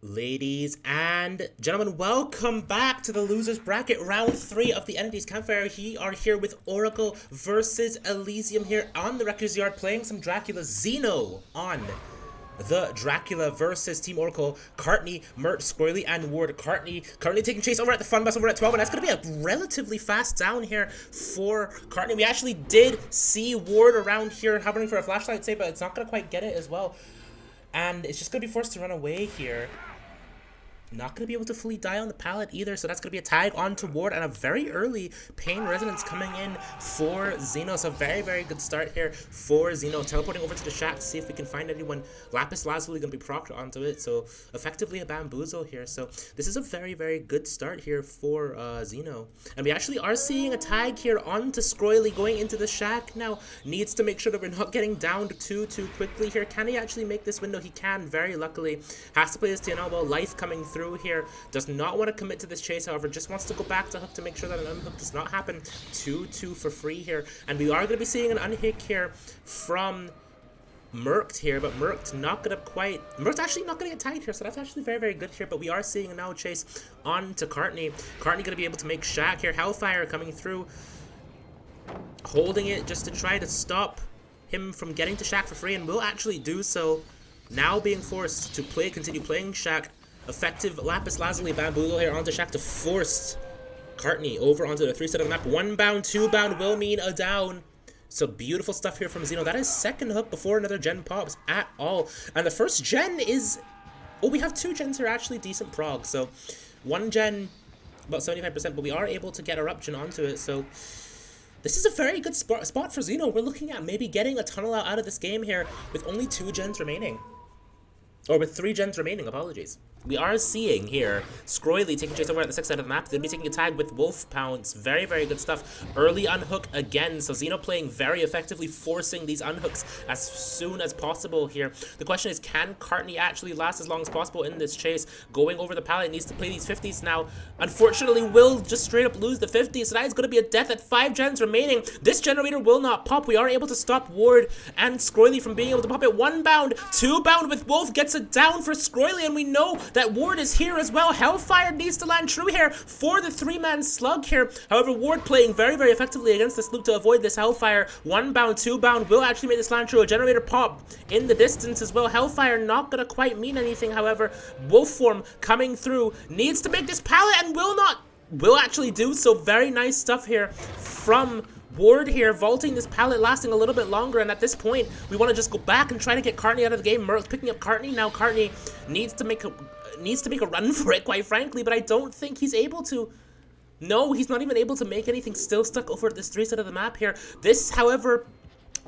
Ladies and gentlemen, welcome back to the Losers Bracket, round 3 of the Entities Campfire. We are here with Oracle versus Elysium here on the Wrecker's Yard, playing some Dracula. Xeno on the Dracula versus Team Oracle. Cartney, Mert, Squirrely, and Ward. Cartney currently taking chase over at the Fun Bus over at 12, and that's going to be a relatively fast down here for Cartney. We actually did see Ward around here hovering for a flashlight save, but it's not going to quite get it as well. And it's just going to be forced to run away here. Not going to be able to fully die on the pallet either, so that's going to be a tag onto Ward and a very early Pain Resonance coming in for Xeno. So very, very good start here for Xeno. Teleporting over to the shack to see if we can find anyone. Lapis Lazuli going to be procced onto it, so effectively a bamboozle here. So this is a very, very good start here for Xeno. And we actually are seeing a tag here onto Scroily going into the shack now. Needs to make sure that we're not getting downed too quickly here. Can he actually make this window? He can, very luckily. Has to play his TNL while life coming through here. Does not want to commit to this chase, however, just wants to go back to hook to make sure that an unhook does not happen. 2-2 for free here, and we are going to be seeing an unhook here from Merkt here, but Merkt not going to quite... Merkt's actually not going to get tagged here, so that's actually very, very good here, but we are seeing now a chase on to Cartney. Cartney going to be able to make shack here. Hellfire coming through, holding it just to try to stop him from getting to shack for free, and will actually do so. Now being forced to continue playing shack. Effective Lapis Lazuli bamboozle here onto shack to force Cartney over onto the 3 side of the map. 1 bound, 2 bound will mean a down. So beautiful stuff here from Xeno. That is second hook before another gen pops at all. And the first gen is... Oh, we have 2 gens here, actually decent prog. So 1 gen, about 75%, but we are able to get Eruption onto it. So this is a very good spot for Xeno. We're looking at maybe getting a tunnel out of this game here with only 2 gens remaining. Or with 3 gens remaining, apologies. We are seeing here Scroily taking chase over at the 6 side of the map. They'll be taking a tag with Wolf Pounce. Very, very good stuff. Early unhook again. So Xeno playing very effectively, forcing these unhooks as soon as possible here. The question is, can Cartney actually last as long as possible in this chase? Going over the pallet, needs to play these 50s now. Unfortunately, will just straight up lose the 50s. So that is going to be a death at 5 gens remaining. This generator will not pop. We are able to stop Ward and Scroily from being able to pop it. 1 bound, 2 bound with Wolf gets it down for Scroily, and we know that Ward is here as well. Hellfire needs to land true here for the 3-man slug here. However, Ward playing very, very effectively against this loop to avoid this Hellfire. 1 bound, 2 bound will actually make this land true. A generator pop in the distance as well. Hellfire not gonna quite mean anything, however. Wolf form coming through. Needs to make this pallet and will actually do so. Very nice stuff here from Ward here, vaulting this pallet, lasting a little bit longer, and at this point, we want to just go back and try to get Cartney out of the game. Merle's picking up Cartney. Now Cartney needs to make a run for it, quite frankly, but I don't think he's able to. No, he's not even able to make anything. Still stuck over at this 3 side of the map here. This, however,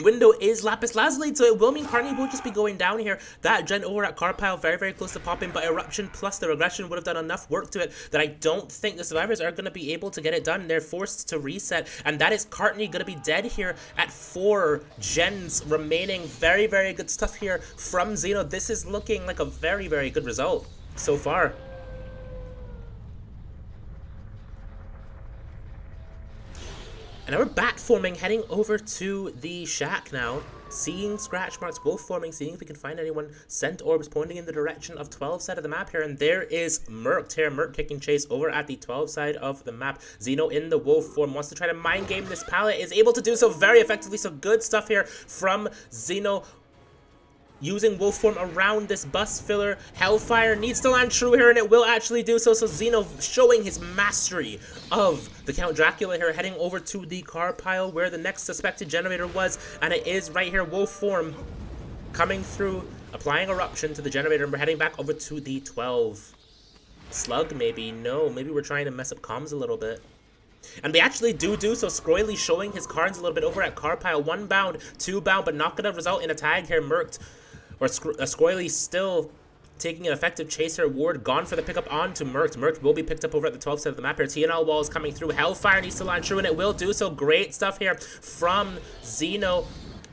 window is Lapis Lazuli, so it will mean Cartney will just be going down here. That gen over at Carpile, very, very close to popping, but Eruption plus the Regression would have done enough work to it that I don't think the survivors are going to be able to get it done. They're forced to reset, and that is Cartney going to be dead here at 4 gens remaining. Very, very good stuff here from Xeno. This is looking like a very, very good result so far. And now we're bat forming, heading over to the shack now. Seeing scratch marks, wolf forming, seeing if we can find anyone. Scent orbs pointing in the direction of 12 side of the map here. And there is Merkt here. Merkt taking chase over at the 12 side of the map. Xeno in the wolf form wants to try to mind game this pallet. Is able to do so very effectively. So good stuff here from Xeno. Using wolf form around this bus filler. Hellfire needs to land true here, and it will actually do so. So Xeno showing his mastery of the Count Dracula here, heading over to the car pile where the next suspected generator was, and it is right here. Wolf form coming through, applying Eruption to the generator, and we're heading back over to the 12. Slug maybe? No, maybe we're trying to mess up comms a little bit. And we actually do so. Scroily showing his cards a little bit over at car pile. 1 bound, 2 bound, but not going to result in a tag here. Merkt, or Scroily still taking an effective chaser. Ward gone for the pickup onto Merkt. Merkt will be picked up over at the 12 side of the map here. TNL walls coming through. Hellfire needs to land true, and it will do so. Great stuff here from Xeno.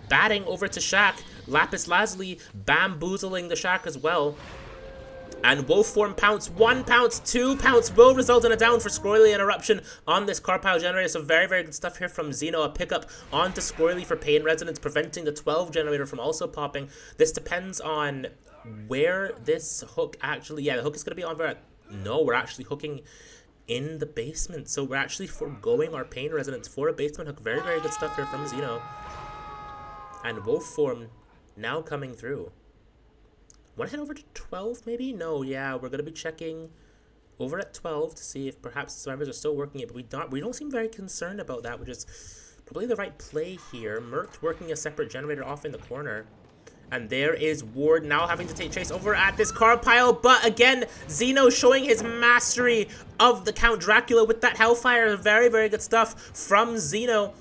Batting over to shack. Lapis Lazuli bamboozling the shack as well. And wolf form pounce. 1 pounce, 2 pounce will result in a down for Scroily and Eruption on this car pile generator. So very, very good stuff here from Xeno. A pickup onto Scroily for Pain Resonance, preventing the 12 generator from also popping. This depends on where this hook actually... Yeah, the hook is going to be on there. No, we're actually hooking in the basement. So we're actually foregoing our pain resonance for a basement hook. Very, very good stuff here from Xeno. And wolf form now coming through. Want to head over to 12 maybe? No, yeah, we're going to be checking over at 12 to see if perhaps the survivors are still working it. But we don't seem very concerned about that, which is probably the right play here. Merc working a separate generator off in the corner. And there is Ward now having to take chase over at this car pile. But again, Xeno showing his mastery of the Count Dracula with that Hellfire. Very, very good stuff from Xeno.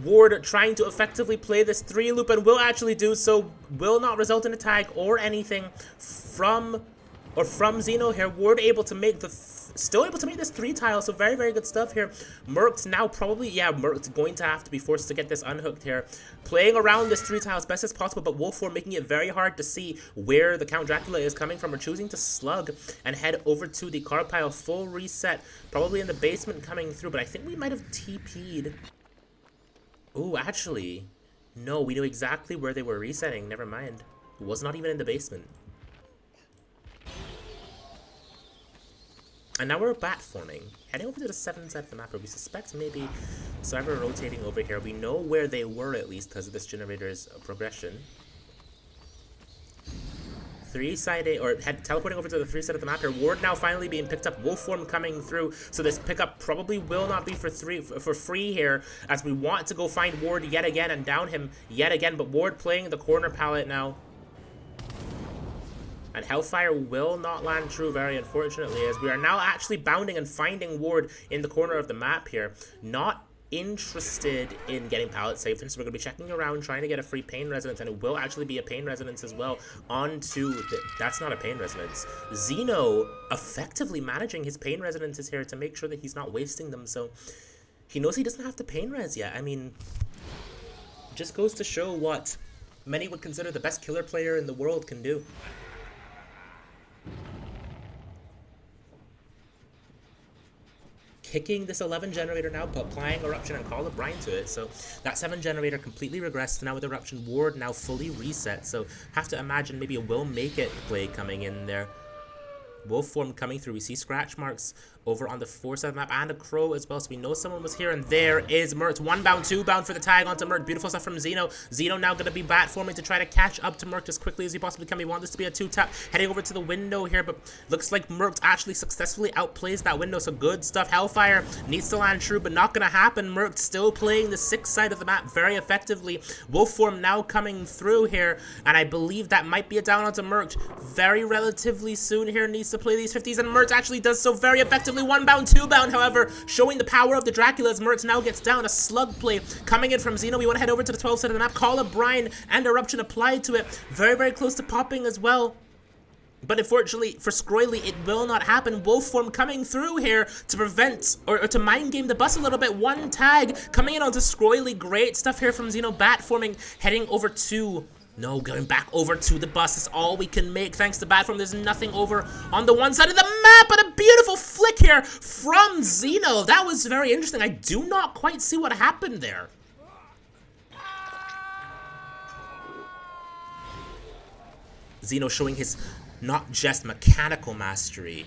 Ward trying to effectively play this 3-loop and will actually do so. Will not result in a tag or anything from Xeno here. Ward able to make still able to make this 3 tile, so very, very good stuff here. Merc's now probably, yeah, Merc's going to have to be forced to get this unhooked here. Playing around this 3 tile as best as possible, but Wolf 4 making it very hard to see where the Count Dracula is coming from. We're choosing to slug and head over to the car pile. Full reset, probably in the basement coming through, but I think we might have TP'd. Ooh, actually, no, we knew exactly where they were resetting. Never mind. It was not even in the basement. And now we're bat forming. Heading over to the 7th side of the map where we suspect maybe Survivor rotating over here. We know where they were at least because of this generator's progression. 3-side or teleporting over to the 3 side of the map here. Ward now finally being picked up. Wolf form coming through. So this pickup probably will not be for free here, as we want to go find Ward yet again and down him yet again. But Ward playing the corner pallet now. And Hellfire will not land true, very unfortunately, as we are now actually bounding and finding Ward in the corner of the map here. Not interested in getting pallet saved, so we're going to be checking around, trying to get a free pain resonance, and it will actually be a pain resonance as well onto the... That's not a pain resonance. Xeno effectively managing his pain resonances here to make sure that he's not wasting them, so he knows he doesn't have to pain res yet. I mean, just goes to show what many would consider the best killer player in the world can do. Kicking this 11 generator now, but applying Eruption and Call of Brine to it. So that 7 generator completely regressed. Now with Eruption, Ward now fully reset. So have to imagine maybe a Will Make It play coming in there. Wolf form coming through. We see scratch marks over on the 4 side of the map and a crow as well, so we know someone was here. And there is Mert. 1 bound, 2 bound for the tag onto Mert. Beautiful stuff from Xeno. Xeno now going to be bat forming to try to catch up to Mert as quickly as he possibly can. We want this to be a 2-tap. Heading over to the window here, but looks like Mert actually successfully outplays that window, so good stuff. Hellfire needs to land true, but not going to happen. Mert still playing the 6th side of the map very effectively. Wolf form now coming through here, and I believe that might be a down onto Mert very relatively soon here. Needs to play these 50s, and Mert actually does so very effectively. 1 bound, 2 bound, however, showing the power of the Dracula as Mert now gets down. A slug play coming in from Xeno. We want to head over to the 12th side of the map. Call of Brine and Eruption applied to it. Very, very close to popping as well. But unfortunately for Scroily, it will not happen. Wolf form coming through here to prevent, or to mind game the bus a little bit. 1 tag coming in onto Scroily. Great stuff here from Xeno. Bat forming, heading over to... No, going back over to the bus is all we can make thanks to Batform. There's nothing over on the 1 side of the map, but a beautiful flick here from Xeno. That was very interesting. I do not quite see what happened there. Xeno showing his not just mechanical mastery,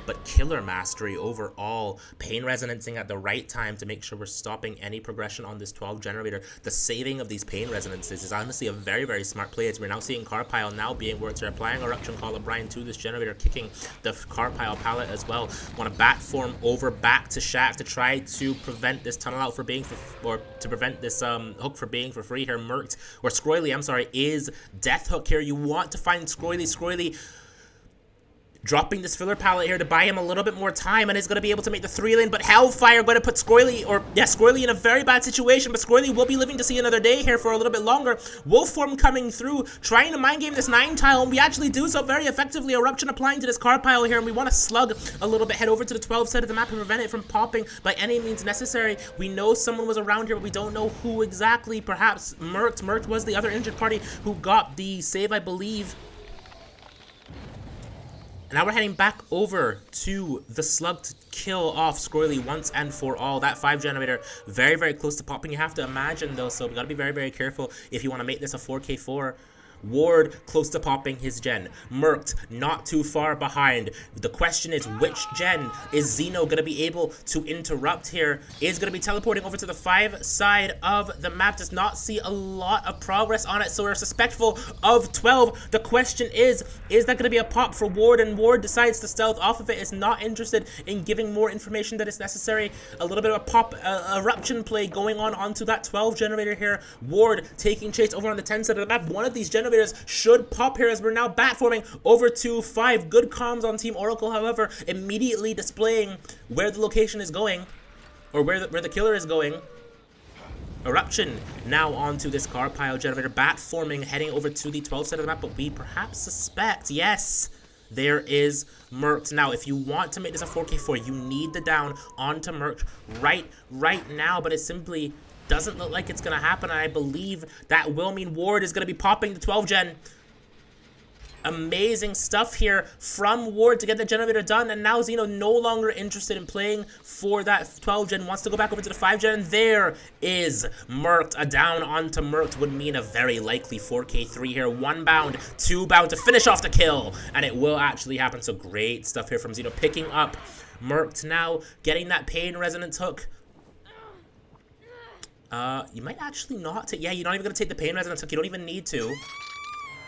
but killer mastery overall. Pain resonancing at the right time to make sure we're stopping any progression on this 12 generator. The saving of these pain resonances is honestly a very, very smart play, as we're now seeing car pile now being worked. We're applying Eruption Call of Brine to this generator, kicking the car pile pallet as well. Want to bat form over back to Shaft to try to prevent this tunnel out for being or to prevent this hook for being for free here. Merked, or Scroily, I'm sorry, is Death Hook here. You want to find Scroily. Scroily dropping this filler pallet here to buy him a little bit more time, and is going to be able to make the 3-lane, but Hellfire going to put Scroily, or yeah, Scroily in a very bad situation, but Scroily will be living to see another day here for a little bit longer. Wolf form coming through, trying to mind game this 9 tile, and we actually do so very effectively. Eruption applying to this car pile here, and we want to slug a little bit, head over to the 12 side of the map and prevent it from popping by any means necessary. We know someone was around here, but we don't know who exactly. Perhaps Merked. Merked was the other injured party who got the save, I believe. Now we're heading back over to the slug to kill off Scroily once and for all. That 5 generator very, very close to popping. You have to imagine though, so we gotta be very, very careful if you want to make this a 4k4. Ward close to popping his gen. Merked not too far behind. The question is, which gen is Xeno going to be able to interrupt here? Is going to be teleporting over to the 5 side of the map. Does not see a lot of progress on it, so we're suspectful of 12. The question is that going to be a pop for Ward? And Ward decides to stealth off of it, is not interested in giving more information that is necessary. A little bit of a pop eruption play going on onto that 12 generator here. Ward taking chase over on the 10 side of the map. One of these generators should pop here as we're now bat forming over to 5. Good comms on Team Oracle, however, immediately displaying where the location is going, or where the killer is going. Eruption now onto this car pile generator, bat forming, heading over to the 12 side of the map, but we perhaps suspect, yes, there is Merked. Now, if you want to make this a 4K4, you need the down onto Merked right now, but it simply doesn't look like it's going to happen, and I believe that will mean Ward is going to be popping the 12 gen. Amazing stuff here from Ward to get the generator done, and now Xeno no longer interested in playing for that 12 gen, wants to go back over to the 5 gen. There is Merked. A down onto Merked would mean a very likely 4K3 here. 1 bound, 2 bound to finish off the kill, and it will actually happen. So great stuff here from Xeno, picking up Merked now, getting that pain resonance hook. You might actually not take, yeah, you're not even going to take the pain resonance hook, you don't even need to.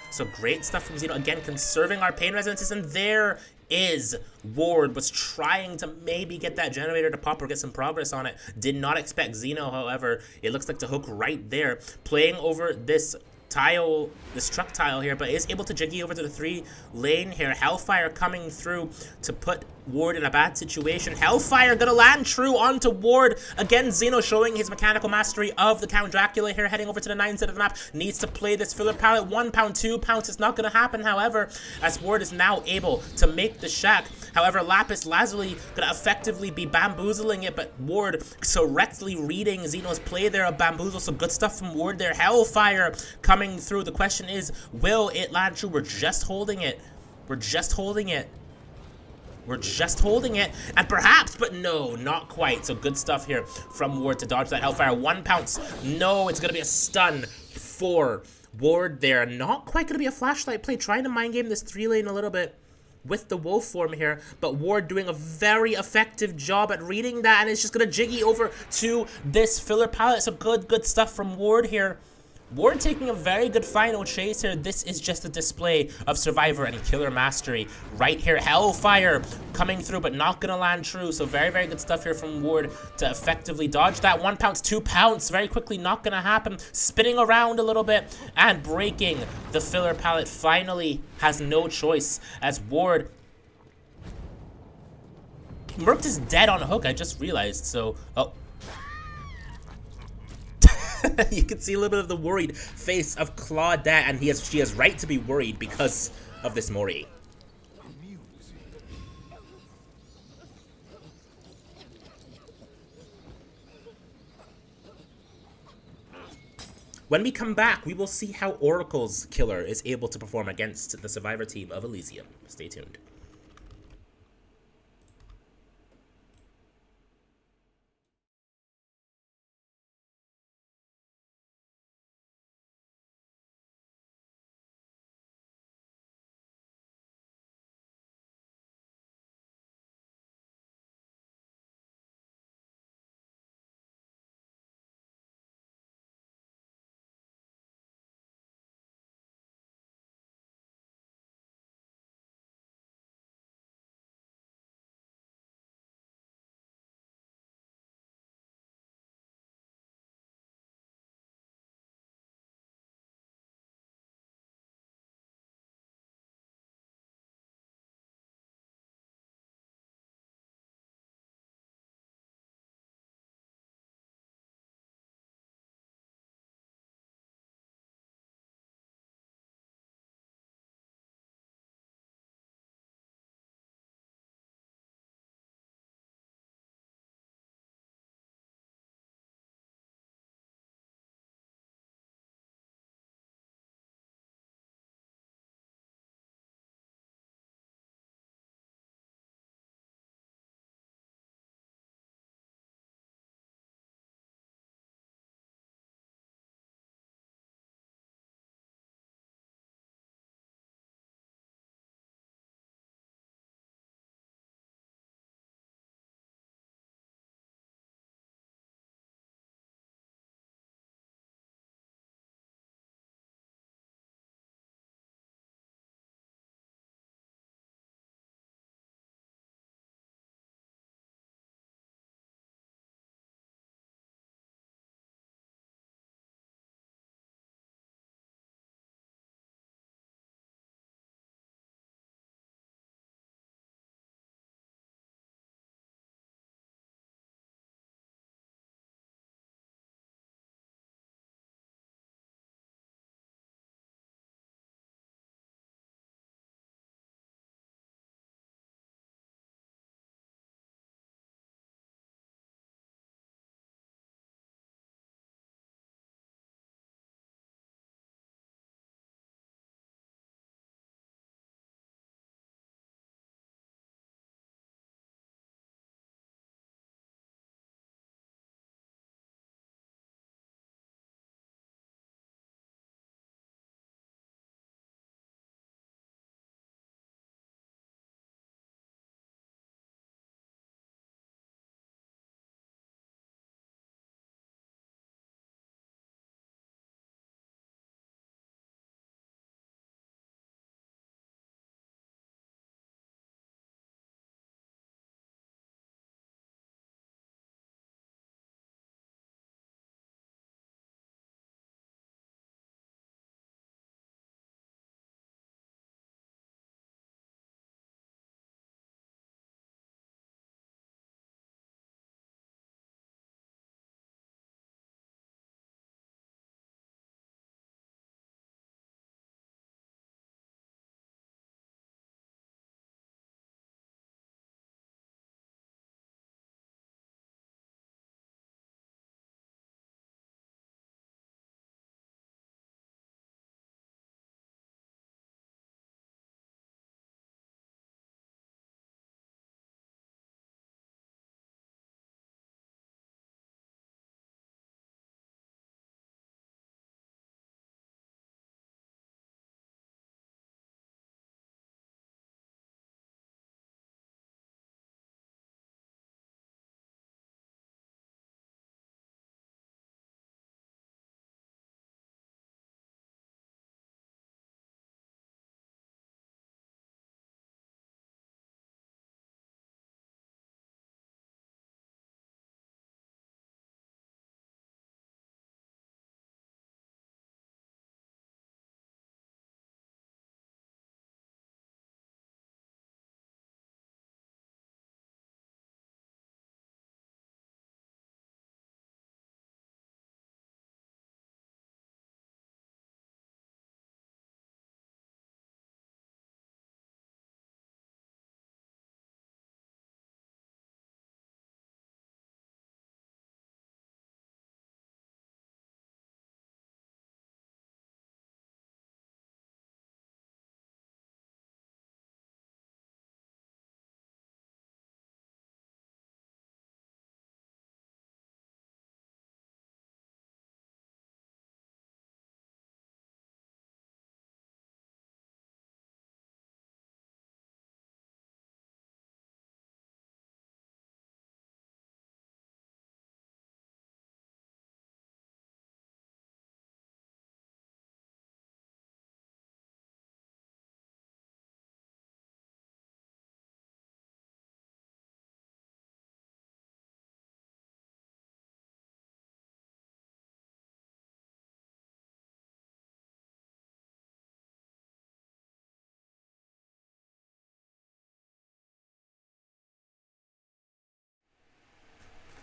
So great stuff from Xeno, again, conserving our pain resonances, and there is Ward. Was trying to maybe get that generator to pop or get some progress on it. Did not expect Xeno, however. It looks like the hook right there, playing over this tile, this truck tile here, but is able to jiggy over to the 3 lane here. Hellfire coming through to put Ward in a bad situation. Hellfire gonna land true onto Ward. Again, Xeno showing his mechanical mastery of the Count Dracula here, heading over to the 9 side of the map. Needs to play this filler pallet. 1 pound, 2 pounds is not gonna happen, however, as Ward is now able to make the shack. However, Lapis Lazuli gonna effectively be bamboozling it, but Ward correctly reading Xeno's play there of bamboozle. So good stuff from Ward there. Hellfire coming through. The question is, will it land true? We're just holding it. We're just holding it. We're just holding it, and perhaps, but no, not quite. So good stuff here from Ward to dodge that Hellfire. 1 pounce. No, it's going to be a stun for Ward there. Not quite going to be a flashlight play. Trying to mind game this 3 lane a little bit with the wolf form here, but Ward doing a very effective job at reading that, and it's just going to jiggy over to this filler pallet. So good stuff from Ward here. Ward taking a very good final chase here. This is just a display of Survivor and Killer Mastery right here. Hellfire coming through, but not going to land true. So very good stuff here from Ward to effectively dodge that. 1 pounce, 2 pounds. Very quickly, not going to happen. Spinning around a little bit and breaking the filler pallet. Finally has no choice as Ward... Merked is dead on a hook, I just realized. So, oh. You can see a little bit of the worried face of Claudette, and she has right to be worried because of this Mori. When we come back, we will see how Oracle's killer is able to perform against the Survivor team of Elysium. Stay tuned.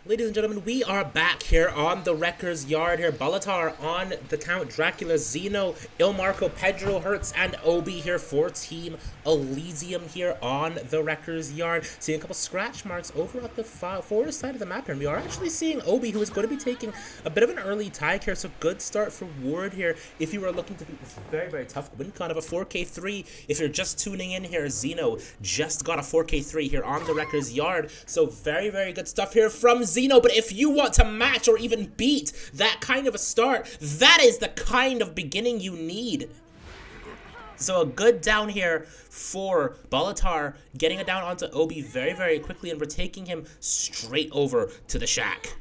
Ladies and gentlemen, we are back here on the Wrecker's Yard here. Balatar on the count, Dracula, Zeno, Ilmarco, Pedro, Hertz, and Obi here for Team Elysium here on the Wrecker's Yard. Seeing a couple scratch marks over at the forward side of the map here. And we are actually seeing Obi, who is going to be taking a bit of an early tag here. So good start for Ward here if you are looking to beat this very, very tough win con of a 4K3. If you're just tuning in here, Zeno just got a 4K3 here on the Wrecker's Yard. So very, very good stuff here from Zeno, but if you want to match or even beat that kind of a start, that is the kind of beginning you need. So a good down here for Balatar, getting it down onto Obi very, very quickly, and we're taking him straight over to the shack.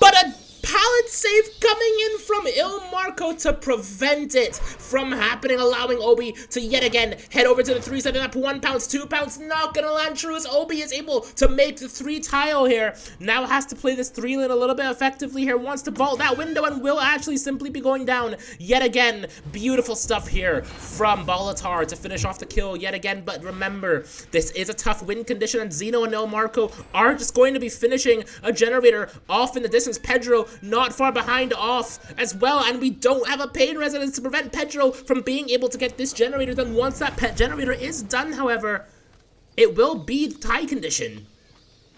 But a pallet save coming in from Ilmarco to prevent it from happening, allowing Obi to yet again head over to the 3 side up. 1 pounce, 2 pounds, not gonna land true as Obi is able to make the 3 tile here. Now has to play this 3 lane a little bit effectively here, wants to vault that window and will actually simply be going down yet again. Beautiful stuff here from Balatar to finish off the kill yet again, but remember, this is a tough win condition and Zeno and Ilmarco are just going to be finishing a generator off in the distance. Pedro not far behind off as well, and we don't have a pain resonance to prevent Pedro from being able to get this generator done. Once that pet generator is done, however, it will be tie condition.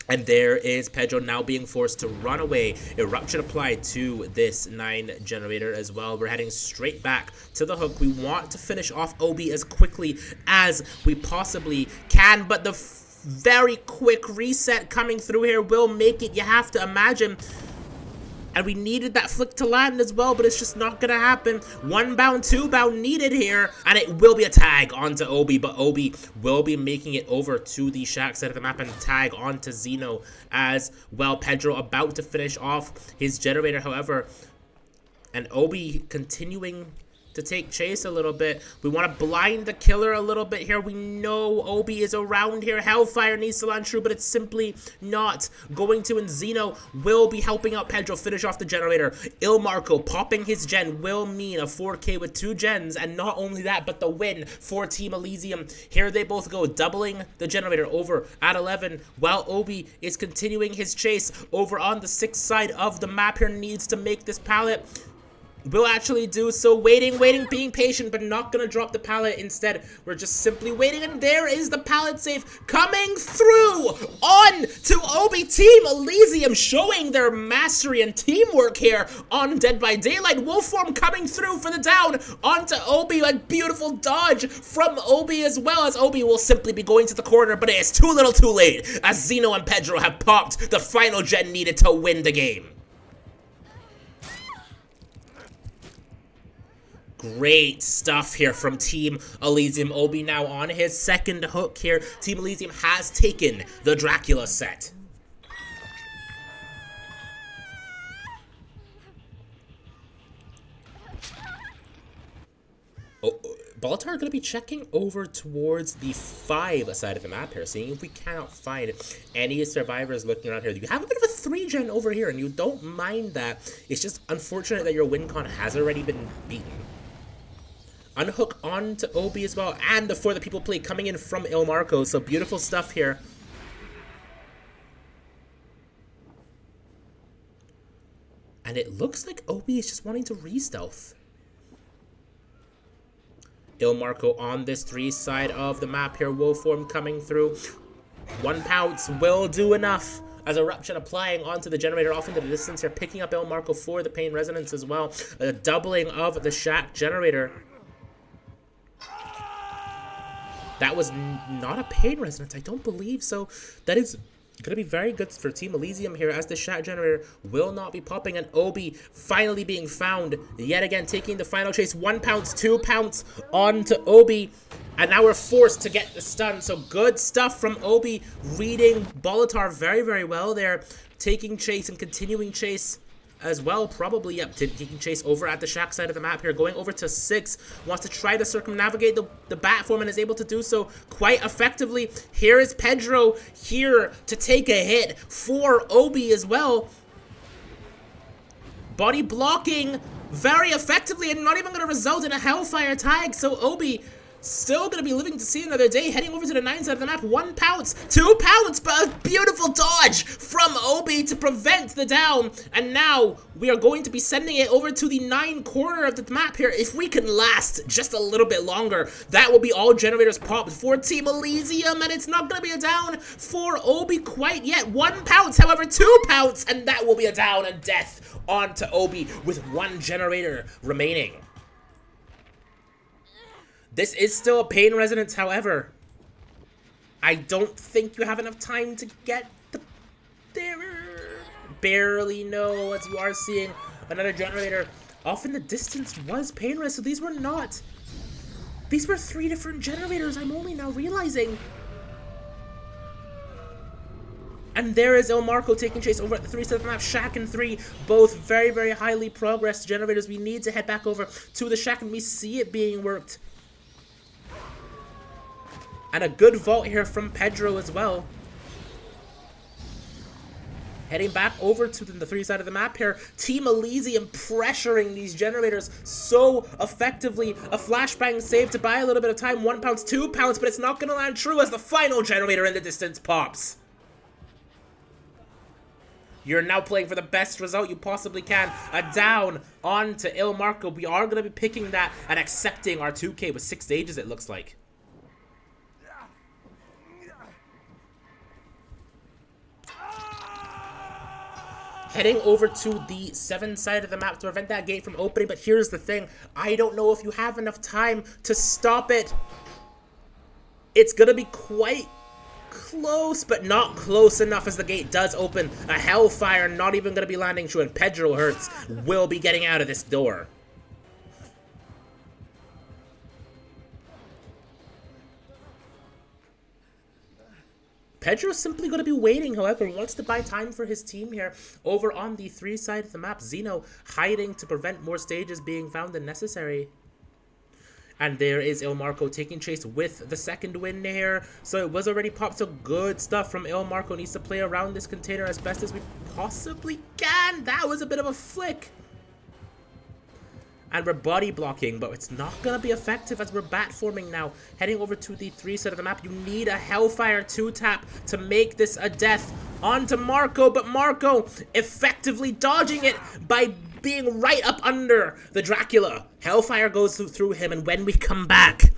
And there is Pedro now being forced to run away. Eruption applied to this 9 generator as well. We're heading straight back to the hook. We want to finish off Obi as quickly as we possibly can, but the very quick reset coming through here will make it, you have to imagine. And we needed that flick to land as well, but it's just not gonna happen. 1 bound, 2 bound needed here, and it will be a tag onto Obi, but Obi will be making it over to the shack side of the map and tag onto Zeno as well. Pedro about to finish off his generator, however, and Obi continuing to take chase a little bit. We want to blind the killer a little bit here. We know Obi is around here. Hellfire needs to land true, but it's simply not going to, and Zeno will be helping out Pedro finish off the generator. Ilmarco popping his gen will mean a 4K with 2 gens, and not only that, but the win for Team Elysium. Here they both go, doubling the generator over at 11, while Obi is continuing his chase over on the 6th side of the map here. Needs to make this pallet. Will actually do so. Waiting, being patient, but not gonna drop the pallet. Instead, we're just simply waiting, and there is the pallet save coming through on to Obi. Team Elysium showing their mastery and teamwork here on Dead by Daylight. Wolfform coming through for the down onto Obi. A beautiful dodge from Obi as well, as Obi will simply be going to the corner, but it is too little too late, as Zeno and Pedro have popped the final gen needed to win the game. Great stuff here from Team Elysium. Obi now on his 2nd hook here. Team Elysium has taken the Dracula set. Balatar going to be checking over towards the 5 side of the map here, seeing if we cannot find any survivors looking around here. You have a bit of a 3 gen over here, and you don't mind that. It's just unfortunate that your win con has already been beaten. Unhook on to Obi as well, and the For the People play coming in from Ilmarco, so beautiful stuff here. And it looks like Obi is just wanting to re-stealth. Ilmarco on this 3 side of the map here, Wolfform coming through. 1 pounce will do enough, as Eruption applying onto the generator off into the distance here, picking up Ilmarco for the pain resonance as well. A doubling of the shack generator. That was not a pain resonance, I don't believe so. That is going to be very good for Team Elysium here, as the shack generator will not be popping, and Obi finally being found yet again, taking the final chase. 1 pounce, 2 pounce onto Obi, and now we're forced to get the stun. So good stuff from Obi, reading Balatar very, very well there, taking chase and continuing chase as well, probably, yep, taking chase over at the shack side of the map here, going over to 6, wants to try to circumnavigate the bat form and is able to do so quite effectively. Here is Pedro here to take a hit for Obi as well. Body blocking very effectively and not even going to result in a Hellfire tag, so Obi Still gonna be living to see another day, heading over to the 9 side of the map. 1 pounce, 2 pounce, but a beautiful dodge from Obi to prevent the down. And now we are going to be sending it over to the 9 corner of the map here. If we can last just a little bit longer, that will be all generators popped for Team Elysium, and it's not gonna be a down for Obi quite yet. 1 pounce, however, 2 pounce, and that will be a down and death onto Obi with 1 generator remaining. This is still a pain resonance, however. I don't think you have enough time to get there. Barely, no, as you are seeing another generator off in the distance was pain res, so these were not. These were 3 different generators, I'm only now realizing. And there is El Marco taking chase over at the 3 side of the map. Shack and 3, both very, very highly progressed generators. We need to head back over to the Shack, and we see it being worked. And a good vault here from Pedro as well. Heading back over to the 3 side of the map here. Team Elysium pressuring these generators so effectively. A flashbang save to buy a little bit of time. 1 pounce, 2 pounds, but it's not going to land true as the final generator in the distance pops. You're now playing for the best result you possibly can. A down onto Il Marco. We are going to be picking that and accepting our 2K with 6 stages, it looks like. Heading over to the 7 side of the map to prevent that gate from opening, but here's the thing. I don't know if you have enough time to stop it. It's gonna be quite close, but not close enough as the gate does open. A Hellfire not even gonna be landing true, and Pedro Hertz will be getting out of this door. Pedro's simply going to be waiting, however. He wants to buy time for his team here. Over on the 3 side of the map, Zeno hiding to prevent more stages being found unnecessary. And there is Il Marco taking chase with the 2nd win here. So it was already popped, so good stuff from Il Marco. Needs to play around this container as best as we possibly can. That was a bit of a flick. And we're body blocking, but it's not going to be effective as we're bat forming now. Heading over to the 3 side of the map. You need a Hellfire 2-tap to make this a death onto Marco, but Marco effectively dodging it by being right up under the Dracula. Hellfire goes through him, and when we come back,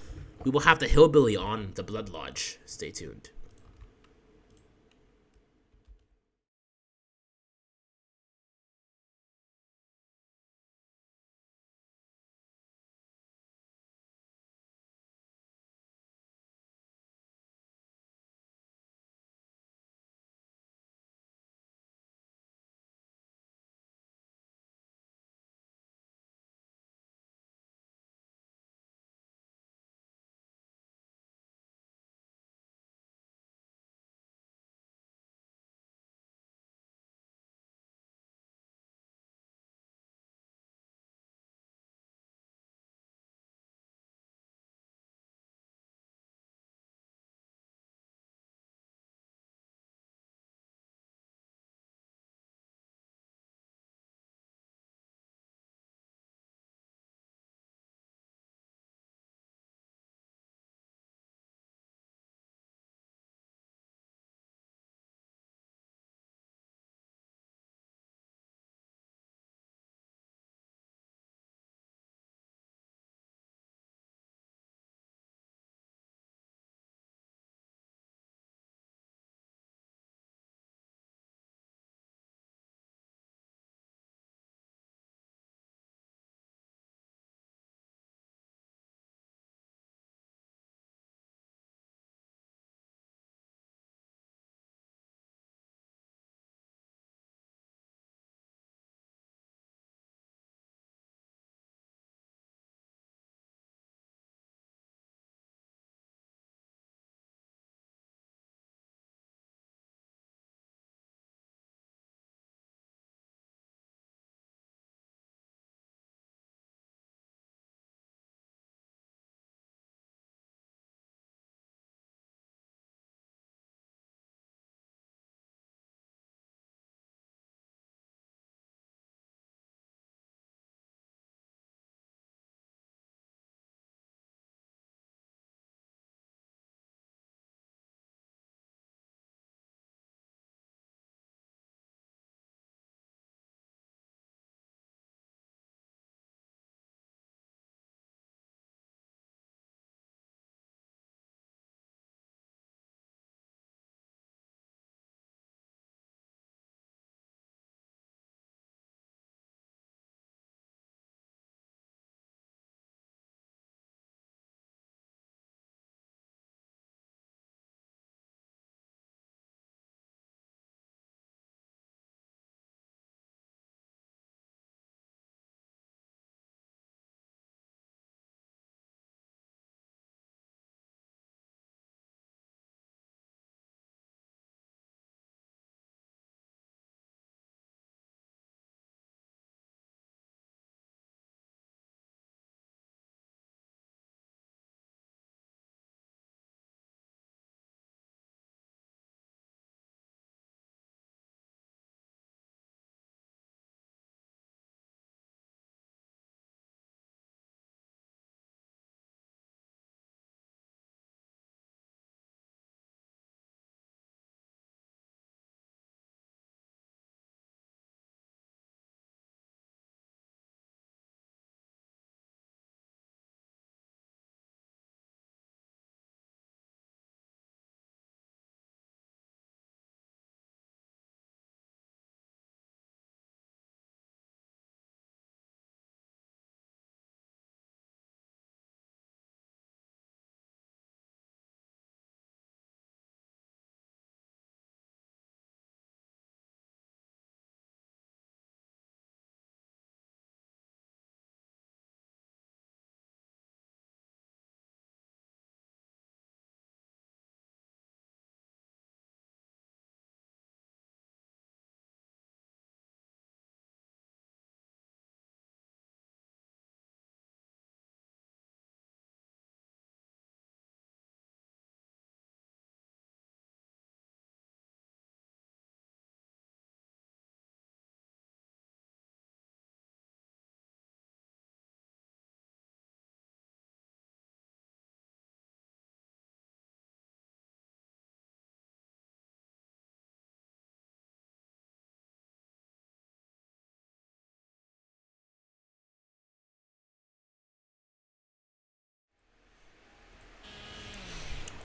we will have the Hillbilly on the Blood Lodge. Stay tuned.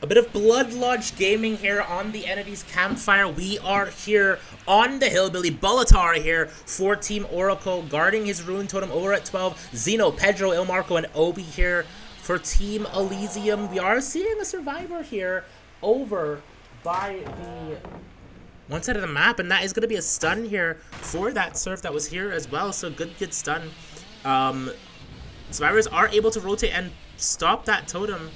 A bit of Blood Lodge gaming here on the Entities Campfire. We are here on the Hillbilly. Bolitar here for Team Oracle, guarding his Rune Totem over at 12. Xeno, Pedro, Ilmarco, and Obi here for Team Elysium. We are seeing a survivor here over by the one side of the map, and that is going to be a stun here for that surf that was here as well. So good stun. Survivors are able to rotate and stop that totem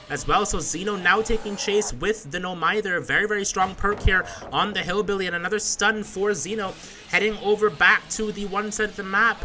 as well. So Xeno now taking chase with the No Mither. Very strong perk here on the Hillbilly, and another stun for Xeno, heading over back to the one side of the map.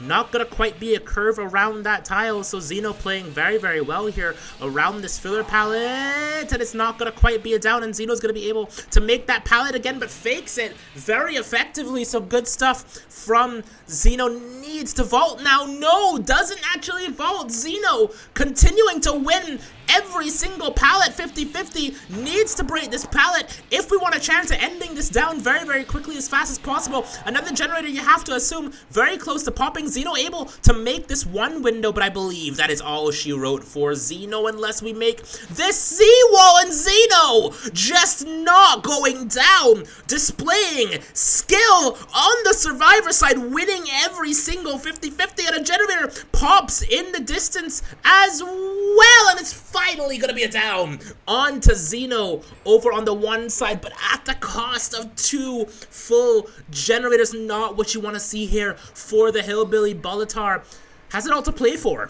Not gonna quite be a curve around that tile, so Xeno playing very well here around this filler pallet, and it's not gonna quite be a down, and Xeno's gonna be able to make that pallet again, but fakes it very effectively. So good stuff from Xeno. Needs to vault now. No, doesn't actually vault. Xeno continuing to win every single pallet. 50-50 needs to break this pallet if we want a chance at ending this down very quickly, as fast as possible. Another generator, you have to assume, very close to popping. Xeno able to make this one window, but I believe that is all she wrote for Xeno, unless we make this seawall, and Xeno just not going down, displaying skill on the survivor side, winning every single 50-50, and a generator pops in the distance as well, and it's finally gonna be a down onto Xeno over on the one side, but at the cost of 2 full generators. Not what you want to see here for the Hillbilly. Bolitar has it all to play for.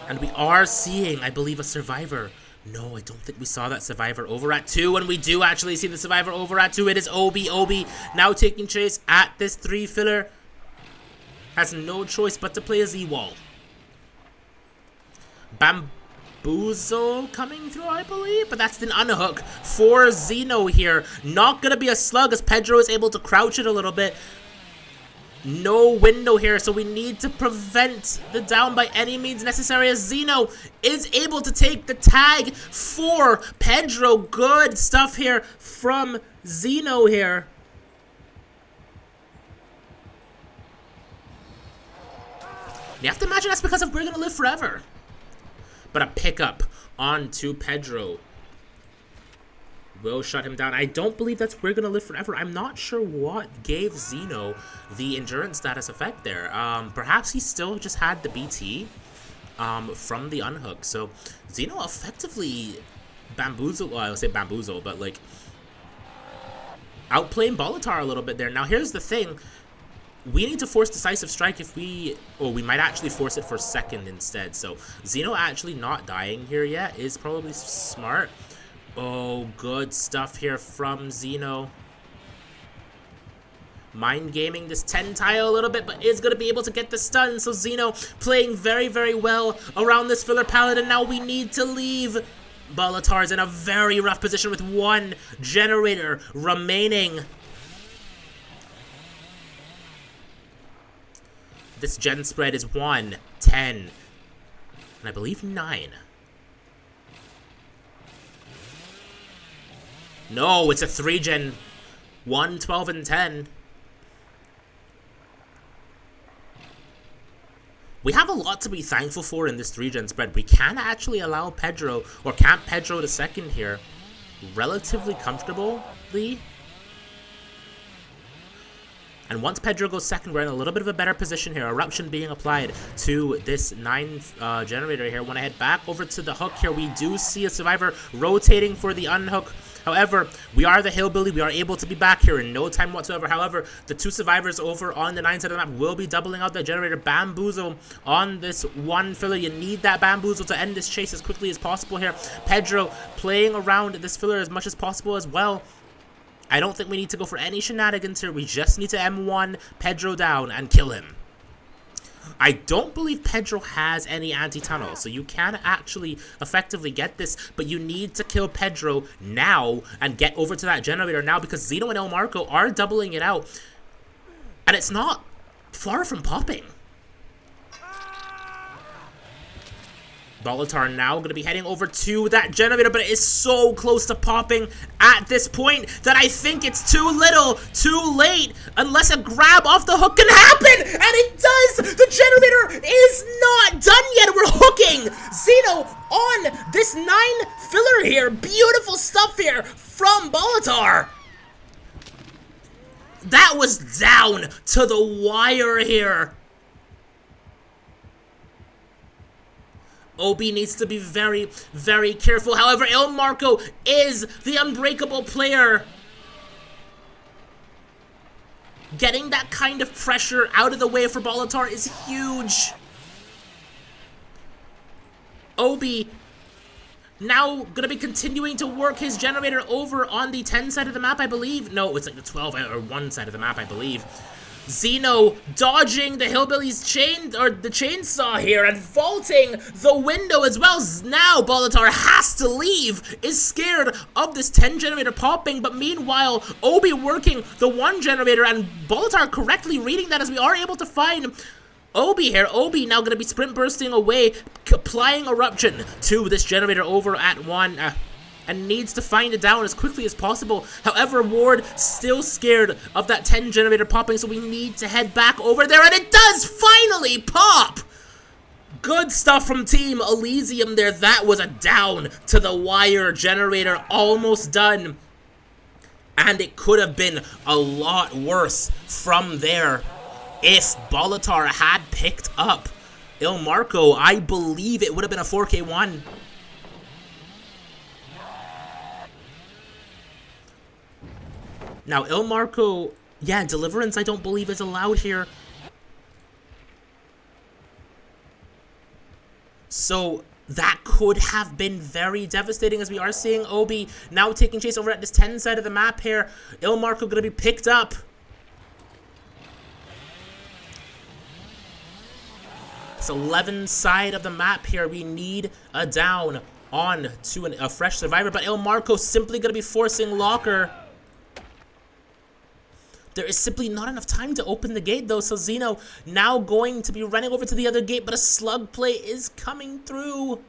And we are seeing, I believe, a survivor. No, I don't think we saw that survivor over at 2, and we do actually see the survivor over at 2. It is Obi. Obi now taking chase at this 3 filler. Has no choice but to play a Z-wall. Bamboozle coming through, I believe, but that's an unhook for Xeno here. Not gonna be a slug, as Pedro is able to crouch it a little bit. No window here, so we need to prevent the down by any means necessary, as Xeno is able to take the tag for Pedro. Good stuff here from Xeno here. You have to imagine that's because of We're Gonna Live Forever. But a pickup onto Pedro will shut him down. I don't believe that's We're Gonna Live Forever. I'm not sure what gave Xeno the endurance status effect there. Perhaps he still just had the BT from the unhook. So Xeno effectively bamboozled, well, I would say bamboozle, but like outplaying Bolitar a little bit there. Now here's the thing. We need to force decisive strike if we, or we might actually force it for second instead. So Xeno actually not dying here yet is probably smart. Oh, good stuff here from Xeno. Mind gaming this 10 tile a little bit, but is going to be able to get the stun. So Xeno playing very well around this filler pallet, and now we need to leave. Bolitar's in a very rough position with 1 generator remaining. This gen spread is 1, 10, and I believe 9. No, it's a 3 gen. 1, 12, and 10. We have a lot to be thankful for in this 3 gen spread. We can actually allow Pedro, or camp Pedro to second here, relatively comfortably. And once Pedro goes second, we're in a little bit of a better position here. Eruption being applied to this 9 generator here. When I head back over to the hook here, we do see a survivor rotating for the unhook. However, we are the Hillbilly. We are able to be back here in no time whatsoever. However, the 2 survivors over on the 9 side of the map will be doubling out the generator. Bamboozle on this 1 filler. You need that Bamboozle to end this chase as quickly as possible here. Pedro playing around this filler as much as possible as well. I don't think we need to go for any shenanigans here. We just need to M1 Pedro down and kill him. I don't believe Pedro has any anti-tunnel, so you can actually effectively get this, but you need to kill Pedro now and get over to that generator now, because Xeno and Ilmarco are doubling it out, and it's not far from popping. Bolitar now going to be heading over to that generator, but it is so close to popping at this point that I think it's too little, too late, unless a grab off the hook can happen, and it does! The generator is not done yet! We're hooking Xeno on this 9 filler here. Beautiful stuff here from Bolitar. That was down to the wire here. Obi needs to be very, very careful. However, Il Marco is the unbreakable player. Getting that kind of pressure out of the way for Bolitar is huge. Obi now gonna be continuing to work his generator over on the 10 side of the map, I believe. No, it's like the 12 or 1 side of the map, I believe. Xeno dodging the Hillbilly's chainsaw here and vaulting the window as well. Now Bolitar has to leave, is scared of this 10 generator popping, but meanwhile Obi working the 1 generator and Bolitar correctly reading that as we are able to find Obi here. Obi now going to be sprint bursting away, applying eruption to this generator over at 1. And needs to find it down as quickly as possible. However, Ward still scared of that 10 generator popping, so we need to head back over there, and it does finally pop! Good stuff from Team Elysium there. That was a down to the wire generator, almost done. And it could have been a lot worse from there if Bolitar had picked up Il Marco. I believe it would have been a 4K1. Now, Il Marco, yeah, Deliverance I don't believe is allowed here. So that could have been very devastating as we are seeing Obi now taking chase over at this 10 side of the map here. Il Marco going to be picked up. It's 11 side of the map here. We need a down on to a fresh survivor, but Il Marco simply going to be forcing Locker. There is simply not enough time to open the gate, though, so Xeno now going to be running over to the other gate, but a slug play is coming through.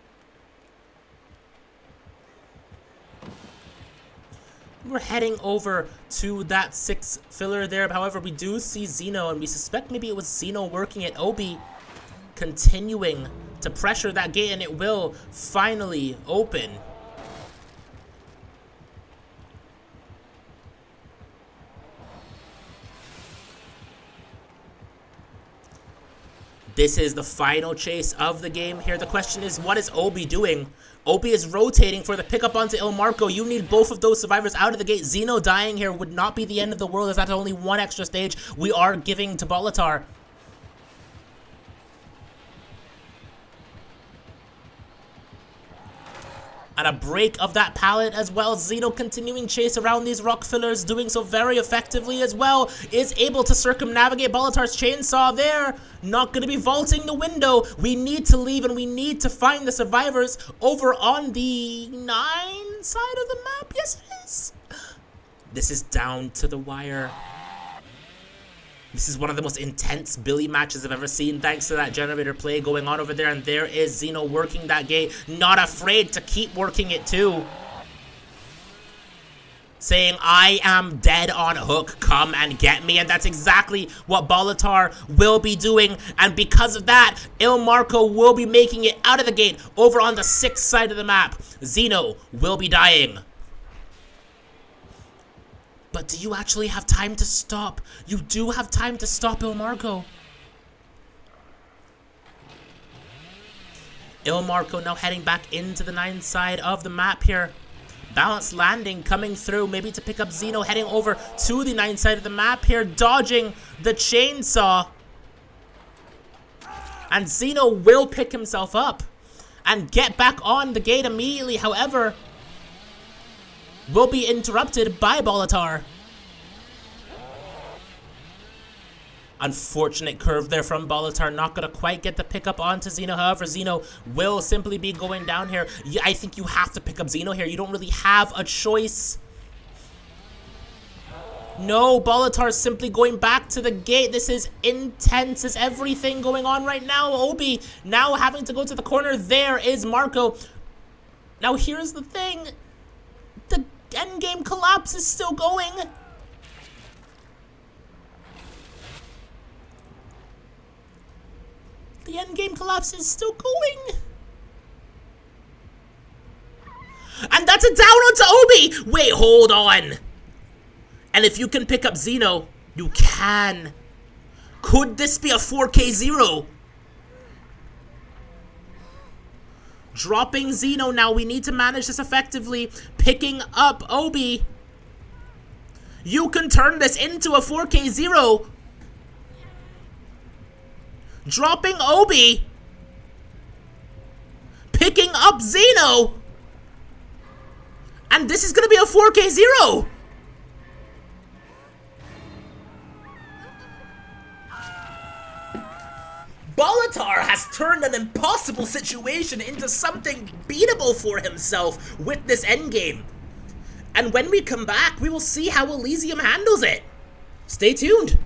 We're heading over to that 6 filler there. However, we do see Xeno, and we suspect maybe it was Xeno working at Obi, continuing to pressure that gate, and it will finally open. This is the final chase of the game here. The question is, what is Obi doing? Obi is rotating for the pickup onto Il Marco. You need both of those survivors out of the gate. Xeno dying here would not be the end of the world, as that's only 1 extra stage we are giving to Bolitar. And a break of that pallet as well. Xeno continuing chase around these rock fillers, doing so very effectively as well. Is able to circumnavigate Bolitar's chainsaw there. Not going to be vaulting the window. We need to leave and we need to find the survivors over on the 9 side of the map. Yes, it is. This is down to the wire. This is one of the most intense Billy matches I've ever seen, thanks to that generator play going on over there. And there is Xeno working that gate, not afraid to keep working it too. Saying, I am dead on hook, come and get me. And that's exactly what Bolitar will be doing. And because of that, Il Marco will be making it out of the gate over on the 6th side of the map. Xeno will be dying. But do you actually have time to stop? You do have time to stop Il Marco. Il Marco now heading back into the 9 side of the map here. Balanced landing coming through, maybe to pick up Xeno, heading over to the 9 side of the map here, dodging the chainsaw. And Xeno will pick himself up and get back on the gate immediately. However, will be interrupted by Bolitar. Unfortunate curve there from Bolitar, not going to quite get the pickup onto Xeno. However, Xeno will simply be going down here. I think you have to pick up Xeno here. You don't really have a choice. No, Bolitar's simply going back to the gate. This is intense. Is everything going on right now? Obi now having to go to the corner. There is Marco. Now here's the thing. The endgame collapse is still going. The endgame collapse is still going. And that's a down onto Obi. Wait, hold on. And if you can pick up Xeno, you can. Could this be a 4K0? Dropping Xeno now. We need to manage this effectively. Picking up Obi. You can turn this into a 4K0. Dropping Obi. Picking up Xeno. And this is going to be a 4K0. Bolitar has turned an impossible situation into something beatable for himself with this endgame. And when we come back, we will see how Elysium handles it. Stay tuned.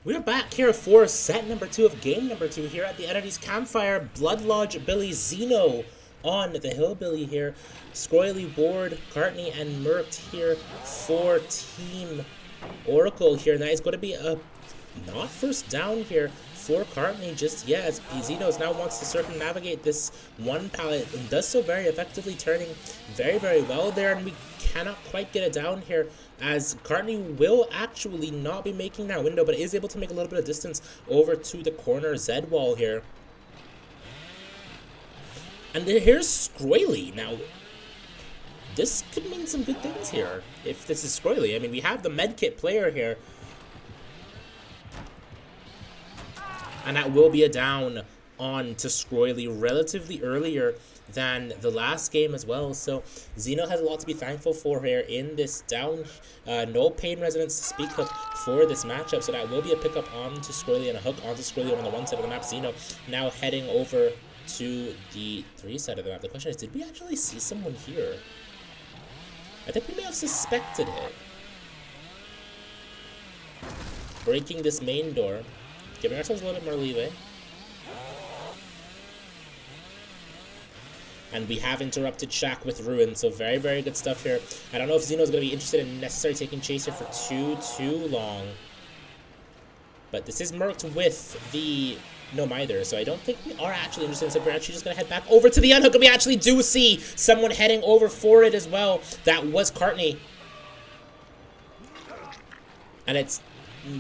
We're back here for set number 2 of game number 2 here at the Entities Campfire. Blood Lodge Billy Zeno on the Hillbilly here. Scroily, Ward, Cartney, and Merc here for Team Oracle here. That is going to be a not first down here for Cartney just yet, as Zeno now wants to circumnavigate this one pallet and does so very effectively, turning very, very well there, and we cannot quite get it down here as Cartney will actually not be making that window, but is able to make a little bit of distance over to the corner Z wall here. And here's Scroily. Now, this could mean some good things here if this is Scroily. I mean, we have the medkit player here, and that will be a down on to Scroily relatively earlier than the last game as well. So Zeno has a lot to be thankful for here in this down. No pain resonance to speak of for this matchup. So that will be a pickup onto Scroily and a hook onto Scroily on the one side of the map. Zeno now heading over to the 3 side of the map. The question is, did we actually see someone here? I think we may have suspected it. Breaking this main door. Giving ourselves a little bit more leeway. And we have interrupted Shaq with Ruin, so very, very good stuff here. I don't know if Zeno's going to be interested in necessarily taking chase here for too long. But this is merked with the no mither, so I don't think we are actually interested in so we're actually just going to head back over to the unhook, and we actually do see someone heading over for it as well. That was Cartney. And it's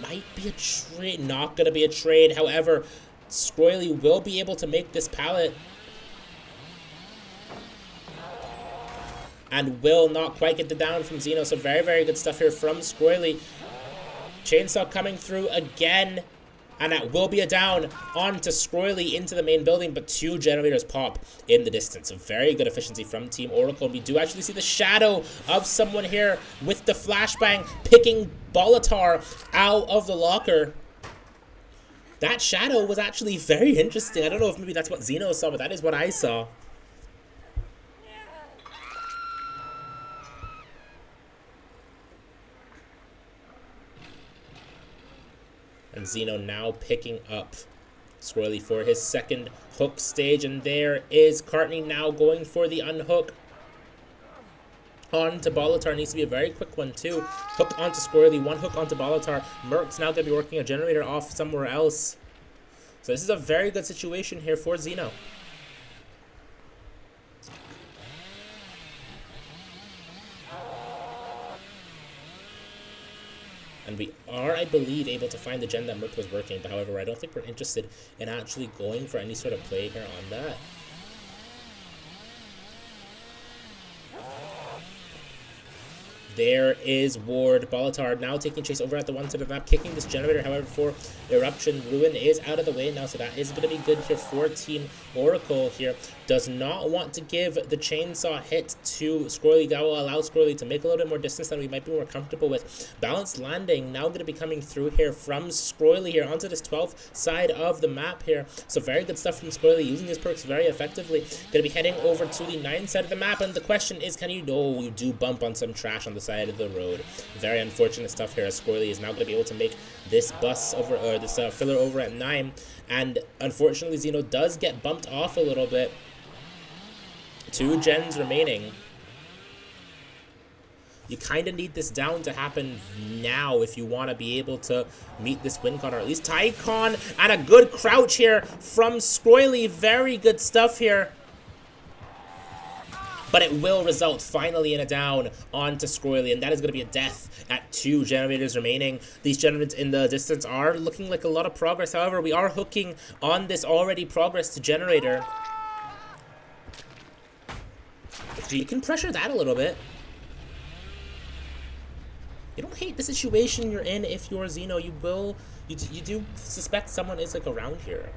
might be a trade, not going to be a trade. However, Scroily will be able to make this pallet and will not quite get the down from Zeno. So very, very good stuff here from Scroily. Chainsaw coming through again, and that will be a down onto Scroily into the main building, but 2 generators pop in the distance. So very good efficiency from Team Oracle. We do actually see the shadow of someone here with the flashbang picking Bolitar out of the locker. That shadow was actually very interesting. I don't know if maybe that's what Zeno saw, but that is what I saw. And Zeno now picking up Scroily for his second hook stage. And there is Cartney now going for the unhook onto Bolitar. Needs to be a very quick one too. Hook onto Scroily, 1 hook onto Bolitar. Merc's now going to be working a generator off somewhere else. So this is a very good situation here for Zeno. And we are, I believe, able to find the gen that Merc was working. But however, I don't think we're interested in actually going for any sort of play here on that. There is Ward. Bolitar now taking chase over at the one side of the map, kicking this generator. However, for Eruption, Ruin is out of the way now, so that is going to be good here for Team Oracle here. Does not want to give the chainsaw hit to Scroily. That will allow Scroily to make a little bit more distance than we might be more comfortable with. Balanced landing now going to be coming through here from Scroily here onto this 12th side of the map here. So very good stuff from Scroily, using his perks very effectively. Going to be heading over to the 9th side of the map, and the question is, can you know you do bump on some trash on the side of the road. Very unfortunate stuff here, as Scroily is now going to be able to make this bus over, or this filler over at 9, and unfortunately Zeno does get bumped off a little bit. 2 gens remaining. You kind of need this down to happen now if you want to be able to meet this win con, or at least tie con, and a good crouch here from Scroily. Very good stuff here. But it will result finally in a down onto Scroily, and that is going to be a death at 2 generators remaining. These generators in the distance are looking like a lot of progress. However, we are hooking on this already progressed generator. You can pressure that a little bit. You don't hate the situation you're in if you're Zeno. You do suspect someone is like around here.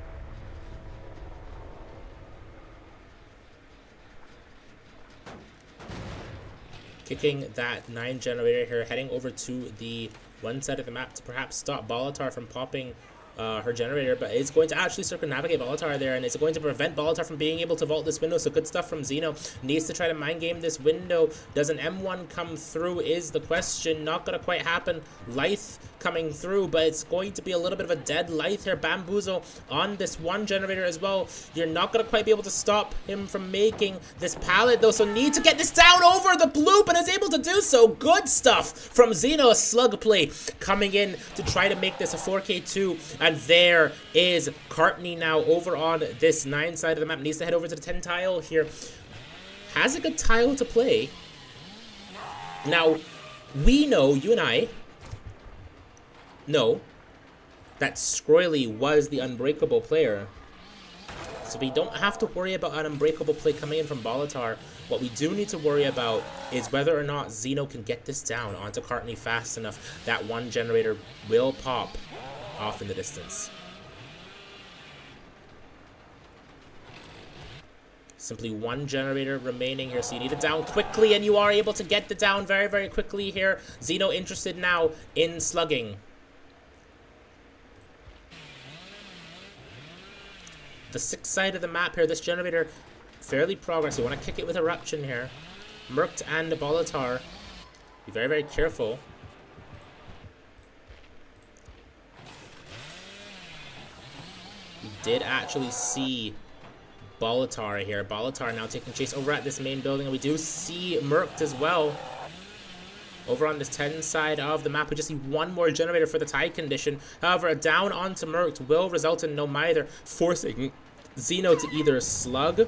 Kicking that 9 generator here, heading over to the one side of the map to perhaps stop Bolitar from popping her generator, but it's going to actually circumnavigate Bolitar there, and it's going to prevent Bolitar from being able to vault this window. So good stuff from Zeno. Needs to try to mind game this window. Does an M1 come through is the question. Not going to quite happen. Lyth coming through, but it's going to be a little bit of a dead life here. Bamboozle on this one generator as well. You're not going to quite be able to stop him from making this pallet, though, so need to get this down over the bloop, and is able to do so. Good stuff from Xeno. A slug play coming in to try to make this a 4K2, and there is Cartney now over on this 9 side of the map. Needs to head over to the 10 tile here. Has a good tile to play. Now, we know, you and I know, that Scroily was the unbreakable player. So we don't have to worry about an unbreakable play coming in from Bolitar. What we do need to worry about is whether or not Xeno can get this down onto Cartney fast enough that one generator will pop off in the distance. Simply one generator remaining here, so you need it down quickly, and you are able to get it down very, very quickly here. Xeno interested now in slugging. The 6th side of the map here, this generator fairly progressive. You want to kick it with Eruption here. Merkt and Bolitar, be very, very careful. We did actually see Bolitar here. Bolitar now taking chase over at this main building, and we do see Merkt as well. Over on this 10 side of the map, we just see one more generator for the tie condition. However, a down onto Merkt will result in no mither, forcing Xeno to either slug.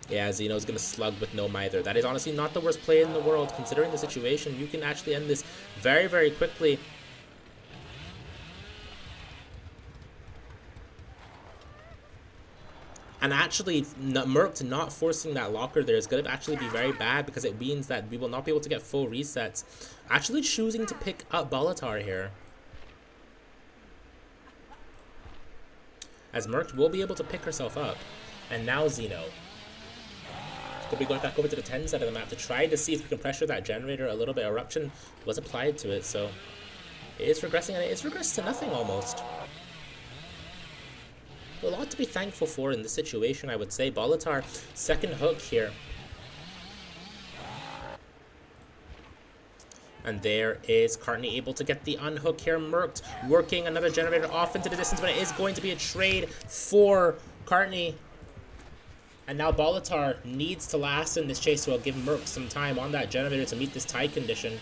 Yeah, Xeno's going to slug with no mither. That is honestly not the worst play in the world, considering the situation. You can actually end this very, very quickly. And actually, Merkt not forcing that locker there is going to actually be very bad, because it means that we will not be able to get full resets. Actually choosing to pick up Bolitar here, as Merkt will be able to pick herself up. And now Xeno could be going back over to the 10 side of the map to try to see if we can pressure that generator a little bit. Eruption was applied to it, so it is regressing, and it is regressed to nothing almost. A lot to be thankful for in this situation, I would say. Bolitar, second hook here. And there is Cartney able to get the unhook here. Merkt working another generator off into the distance, but it is going to be a trade for Cartney. And now Bolitar needs to last in this chase, so I'll give Merkt some time on that generator to meet this tie condition.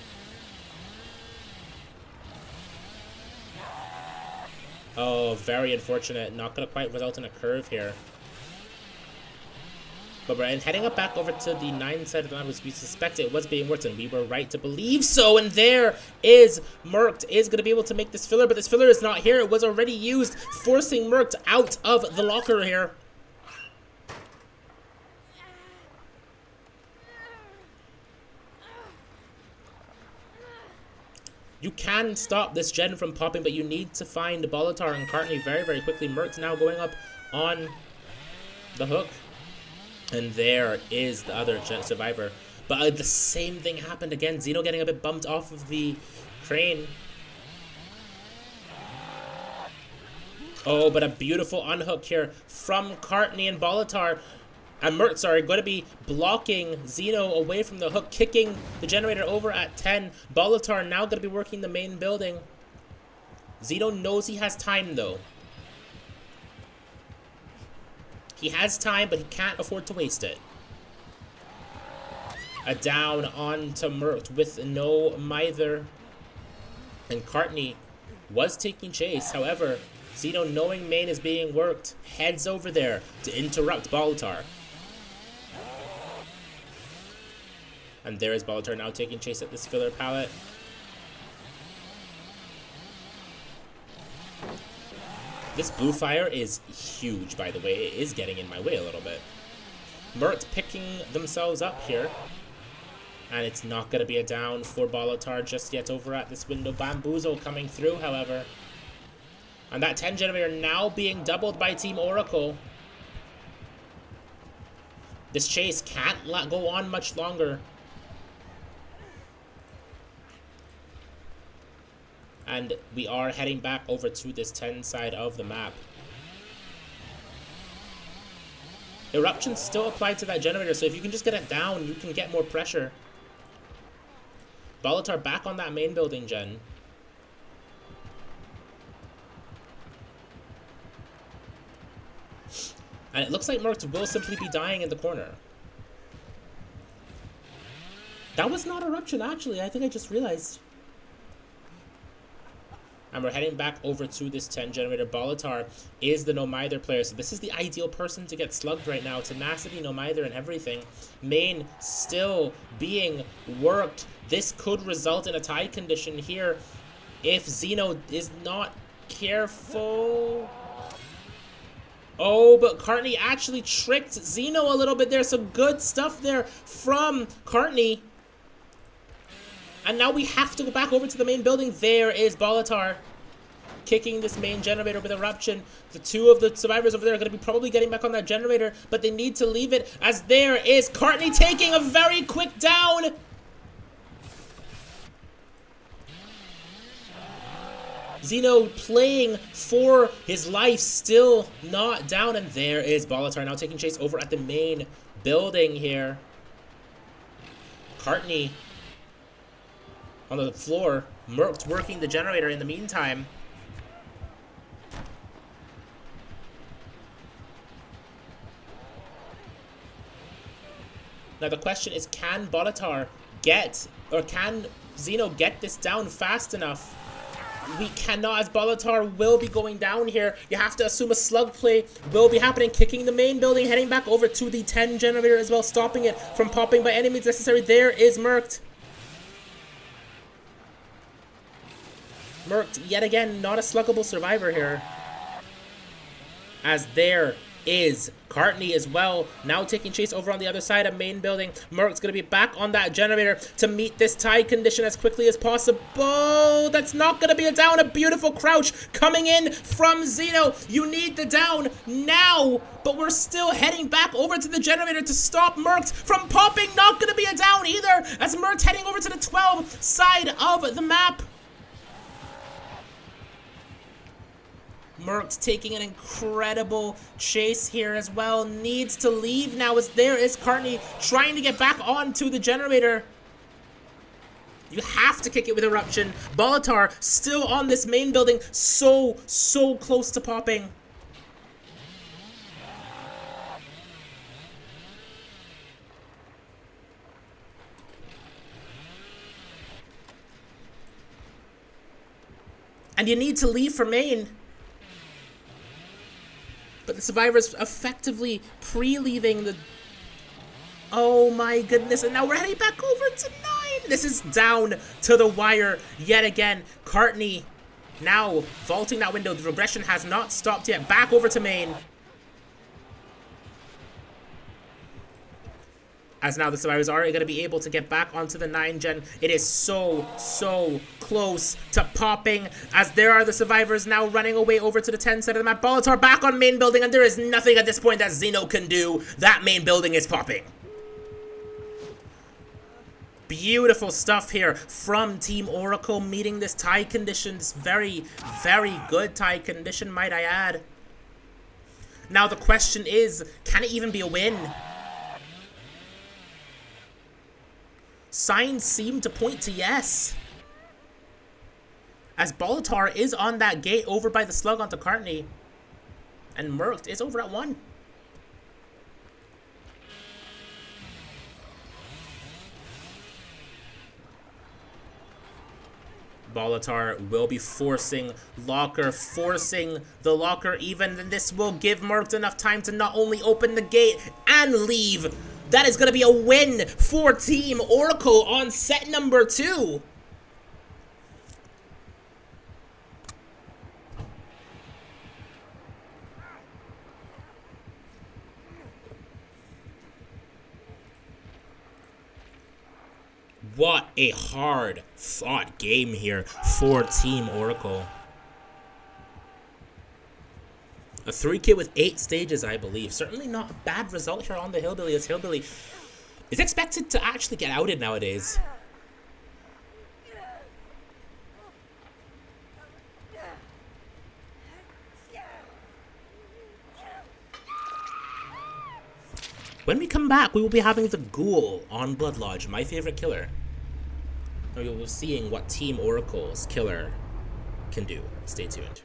Oh, very unfortunate. Not going to quite result in a curve here. But we're heading up back over to the 9 side of the map, as we suspect it was being worked, and we were right to believe so. And there is Merkt is going to be able to make this filler, but this filler is not here. It was already used, forcing Merkt out of the locker here. You can stop this gen from popping, but you need to find Bolitar and Cartney very, very quickly. Merkt now going up on the hook. And there is the other survivor. But the same thing happened again. Xeno getting a bit bumped off of the crane. Oh, but a beautiful unhook here from Cartney and Bolitar. And Merkt, sorry, going to be blocking Xeno away from the hook, kicking the generator over at 10. Bolitar now going to be working the main building. Xeno knows he has time, though. He has time, but he can't afford to waste it. A down onto Merkt with no mither. And Cartney was taking chase. However, Xeno, knowing main is being worked, heads over there to interrupt Bolitar. And there is Bolitar now taking chase at this filler pallet. This blue fire is huge, by the way. It is getting in my way a little bit. Merkt picking themselves up here. And it's not going to be a down for Bolitar just yet over at this window. Bamboozle coming through, however. And that 10 generator now being doubled by Team Oracle. This chase can't go on much longer. And we are heading back over to this 10 side of the map. Eruption's still applied to that generator, so if you can just get it down, you can get more pressure. Bolitar back on that main building gen. And it looks like Merc will simply be dying in the corner. That was not Eruption, actually. I think I just realized. And we're heading back over to this 10 generator. Bolitar is the No Mither player, so this is the ideal person to get slugged right now. Tenacity, No Mither, and everything. Main still being worked. This could result in a tie condition here if Xeno is not careful. Oh, but Cartney actually tricked Xeno a little bit there. Some good stuff there from Cartney. And now we have to go back over to the main building. There is Bolitar kicking this main generator with Eruption. The two of the survivors over there are going to be probably getting back on that generator, but they need to leave it, as there is Cartney taking a very quick down. Xeno playing for his life, still not down, and there is Bolitar now taking chase over at the main building here. Cartney on the floor, Merc working the generator in the meantime. Now the question is, can Bolitar get, or can Xeno get this down fast enough? We cannot, as Bolitar will be going down here. You have to assume a slug play will be happening, kicking the main building, heading back over to the 10 generator as well, stopping it from popping by any means necessary. There is Merc. Merc, yet again, not a sluggable survivor here. As there is Cartney as well, now taking chase over on the other side of main building. Merc's going to be back on that generator to meet this tie condition as quickly as possible. That's not going to be a down. A beautiful crouch coming in from Xeno. You need the down now, but we're still heading back over to the generator to stop Merc from popping. Not going to be a down either, as Merc heading over to the 12 side of the map. Merc taking an incredible chase here as well. Needs to leave now, as there is Cartney trying to get back onto the generator. You have to kick it with Eruption. Bolitar still on this main building. So close to popping. And you need to leave for main. But the survivors effectively pre-leaving the... Oh my goodness, and now we're heading back over to 9. This is down to the wire yet again. Cartney now vaulting that window. The regression has not stopped yet. Back over to main. As now the survivors are going to be able to get back onto the 9 gen. It is so close to popping, as there are the survivors now running away over to the 10 side of the map. Bolitar back on main building, and there is nothing at this point that Xeno can do. That main building is popping. Beautiful stuff here from Team Oracle, meeting this tie condition. This very good tie condition, might I add. Now the question is, can it even be a win? Signs seem to point to yes, as Bolitar is on that gate over by the slug onto Cartney, and Merc is over at 1. Bolitar will be forcing the locker even, and this will give Merc enough time to not only open the gate and leave. That is going to be a win for Team Oracle on set number 2. What a hard-fought game here for Team Oracle. A 3K with 8 stages, I believe. Certainly not a bad result here on the Hillbilly, as Hillbilly is expected to actually get outed nowadays. When we come back, we will be having the Ghoul on Blood Lodge, my favorite killer. We will be seeing what Team Oracle's killer can do. Stay tuned.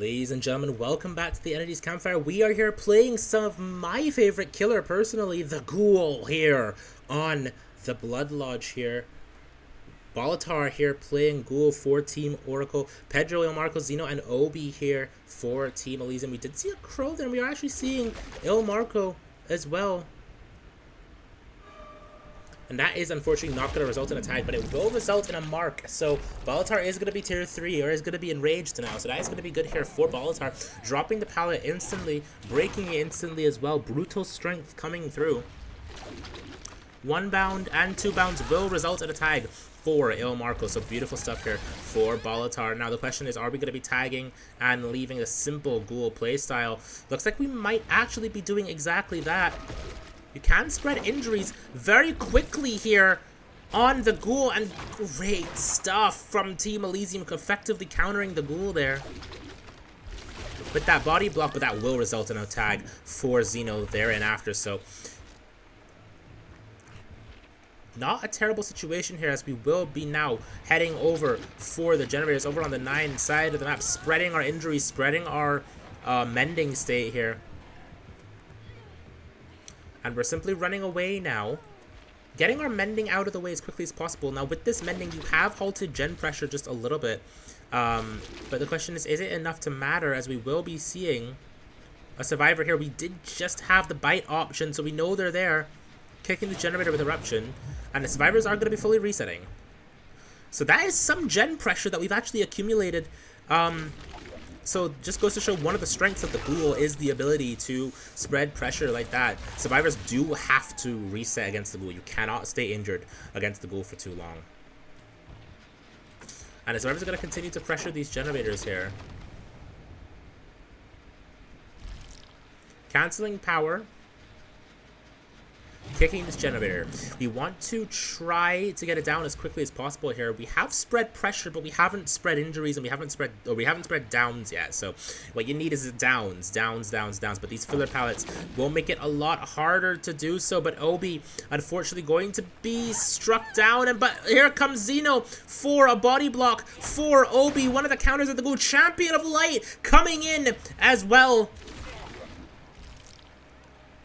Ladies and gentlemen, welcome back to the Entities Campfire. We are here playing some of my favorite killer, personally, the Ghoul here on the Blood Lodge here. Balatar here playing Ghoul for Team Oracle. Pedro, Il Marco, Zeno, and Obi here for Team Elysium. We did see a crow there, and we are actually seeing Il Marco as well. And that is unfortunately not going to result in a tag, but it will result in a mark. So Balatar is going to be tier 3, or is going to be enraged now. So that is going to be good here for Balatar. Dropping the pallet instantly, breaking it instantly as well. Brutal strength coming through. 1 bound and 2 bounds will result in a tag for Il Marco. So beautiful stuff here for Balatar. Now the question is, are we going to be tagging and leaving a simple Ghoul playstyle? Looks like we might actually be doing exactly that. You can spread injuries very quickly here on the Ghoul, and great stuff from Team Elysium, effectively countering the Ghoul there with that body block, but that will result in a tag for Zeno there and after. So not a terrible situation here, as we will be now heading over for the generators over on the 9 side of the map, spreading our injuries, spreading our mending state here. And we're simply running away now, getting our mending out of the way as quickly as possible. Now with this mending, you have halted gen pressure just a little bit. But the question is it enough to matter, as we will be seeing a survivor here. We did just have the bite option, so we know they're there, kicking the generator with eruption. And the survivors are going to be fully resetting. So that is some gen pressure that we've actually accumulated. So just goes to show one of the strengths of the Ghoul is the ability to spread pressure like that. Survivors do have to reset against the Ghoul. You cannot stay injured against the Ghoul for too long. And the survivors are going to continue to pressure these generators here. Canceling power. Kicking this generator. We want to try to get it down as quickly as possible here. We have spread pressure, but we haven't spread injuries, and we haven't spread downs yet. So what you need is downs. But these filler pallets will make it a lot harder to do so. But Obi, unfortunately, going to be struck down. But here comes Zeno for a body block for Obi. One of the counters of the Ghoul. Champion of Light coming in as well.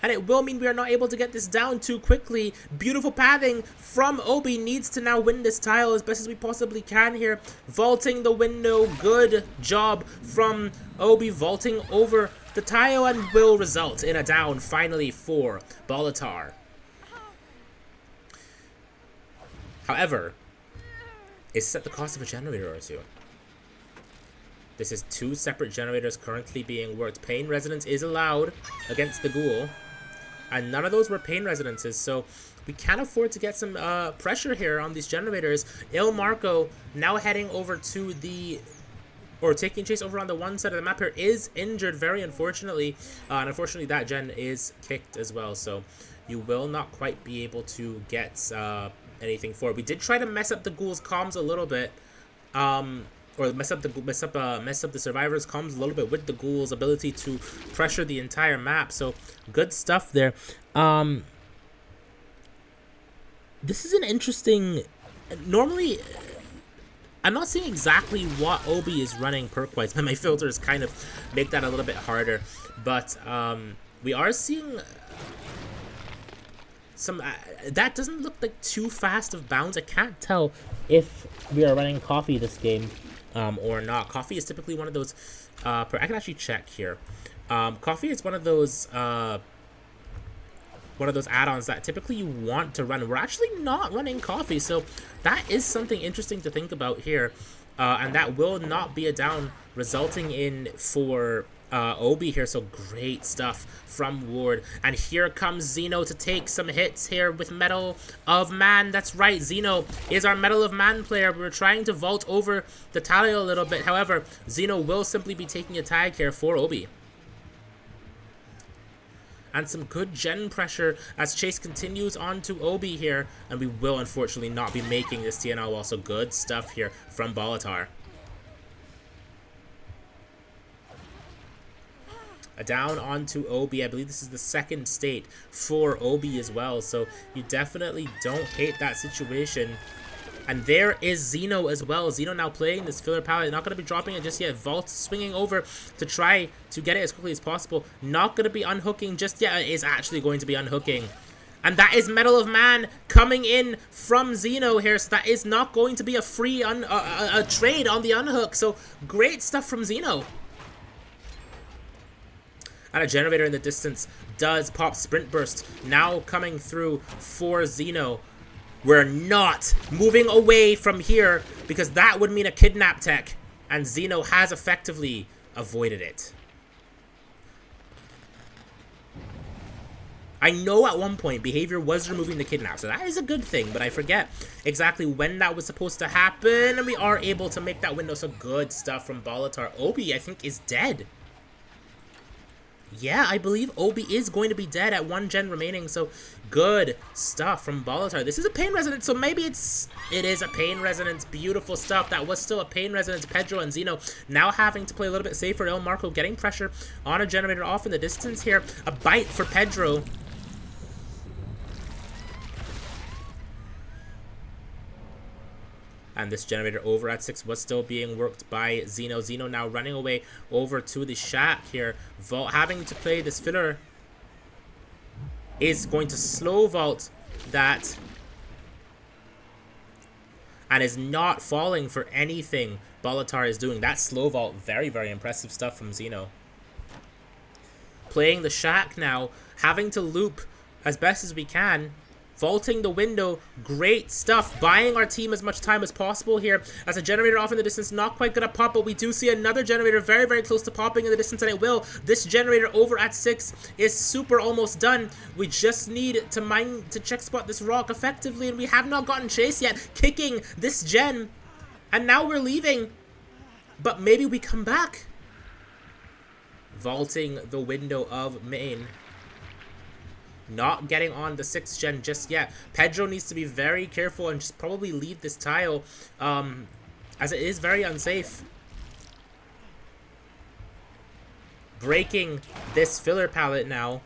And it will mean we are not able to get this down too quickly. Beautiful pathing from Obi. Needs to now win this tile as best as we possibly can here. Vaulting the window. Good job from Obi, vaulting over the tile, and will result in a down finally for Balatar. However, it's at the cost of a generator or two. This is 2 separate generators currently being worked. Pain Resonance is allowed against the Ghoul. And none of those were pain residences, so we can afford to get some pressure here on these generators. Il Marco now heading over to the, or taking chase over on the 1 side of the map here, is injured very unfortunately. And unfortunately that gen is kicked as well, so you will not quite be able to get anything for it. We did try to mess up the Ghoul's comms a little bit. Or mess up the survivors' comms a little bit with the Ghoul's ability to pressure the entire map. So good stuff there. This is an interesting. Normally, I'm not seeing exactly what Obi is running perk-wise, but my filters kind of make that a little bit harder. But we are seeing some. That doesn't look like too fast of bounds. I can't tell if we are running coffee this game. Or not. Coffee is typically one of those, I can actually check here. Coffee is one of those add-ons that typically you want to run. We're actually not running coffee, so that is something interesting to think about here. And that will not be a down, resulting in for Obi here. So great stuff from Ward. And here comes Zeno to take some hits here with Metal of Man. That's right, Zeno is our Metal of Man player. We're trying to vault over the tile a little bit. However, Zeno will simply be taking a tag here for Obi. And some good gen pressure as chase continues on to Obi here. And we will unfortunately not be making this TNL wall. So good stuff here from Balatar. Down onto Obi. I believe this is the 2nd state for Obi as well. So you definitely don't hate that situation. And there is Xeno as well. Xeno now playing this filler palette. Not going to be dropping it just yet. Vault swinging over to try to get it as quickly as possible. Not going to be unhooking just yet. It is actually going to be unhooking. And that is Medal of Man coming in from Xeno here. So that is not going to be a free a trade on the unhook. So great stuff from Xeno. And a generator in the distance does pop Sprint Burst. Now coming through for Xeno. We're not moving away from here because that would mean a kidnap tech. And Xeno has effectively avoided it. I know at one point Behavior was removing the kidnap, so that is a good thing, but I forget exactly when that was supposed to happen, and we are able to make that window. So good stuff from Bolitar. Obi, I think, is dead. Yeah, I believe Obi is going to be dead at 1 gen remaining, so good stuff from Bolitar. This is a Pain Resonance, so maybe it is a Pain Resonance. Beautiful stuff. That was still a Pain Resonance. Pedro and Xeno now having to play a little bit safer. El Marco getting pressure on a generator off in the distance here. A bite for Pedro. And this generator over at 6 was still being worked by Xeno. Xeno now running away over to the shack here. Vault having to play this filler is going to slow Vault that. And is not falling for anything Bolitar is doing. That slow Vault, very, very impressive stuff from Xeno. Playing the shack now, having to loop as best as we can. Vaulting the window, great stuff. Buying our team as much time as possible here. As a generator off in the distance, not quite gonna pop, but we do see another generator very, very close to popping in the distance, and it will. This generator over at 6 is super almost done. We just need to check spot this rock effectively, and we have not gotten chase yet. Kicking this gen, and now we're leaving. But maybe we come back. Vaulting the window of main. Not getting on the 6th gen just yet. Pedro needs to be very careful and just probably leave this tile, as it is very unsafe. Breaking this filler palette now.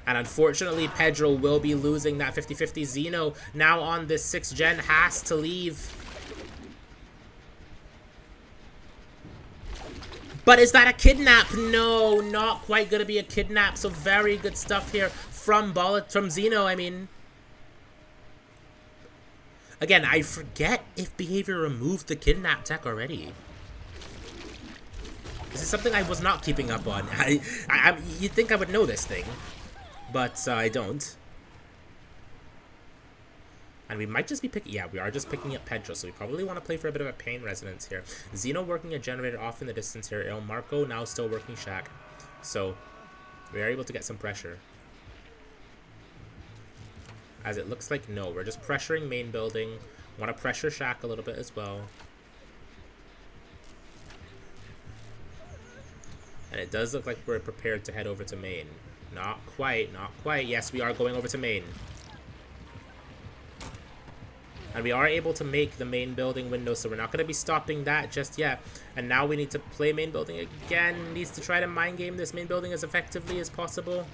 And unfortunately, Pedro will be losing that 50-50. Xeno now on this 6th gen has to leave. But is that a kidnap? No, not quite gonna be a kidnap. So very good stuff here from Xeno, I mean. Again, I forget if Behavior removed the kidnap tech already. This is something I was not keeping up on. You'd think I would know this thing, but I don't. And we might just be picking, yeah, we are just picking up Pedro, so we probably want to play for a bit of a Pain Resonance here. Xeno working a generator off in the distance here. El Marco now still working shack. So we are able to get some pressure. As it looks like, no, we're just pressuring main building. Want to pressure shack a little bit as well. And it does look like we're prepared to head over to main. Not quite, not quite. Yes, we are going over to main. And we are able to make the main building window, so we're not going to be stopping that just yet. And now we need to play main building again. Needs to try to mind game this main building as effectively as possible.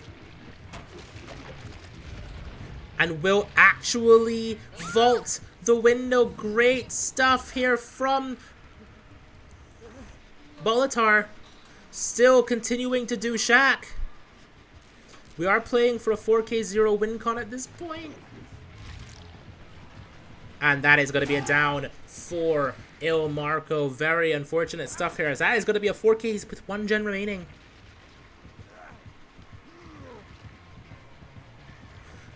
And will actually vault the window. Great stuff here from Bolitar. Still continuing to do shack. We are playing for a 4K0 win con at this point. And that is going to be a down for Il Marco. Very unfortunate stuff here, as that is going to be a 4K with 1 gen remaining.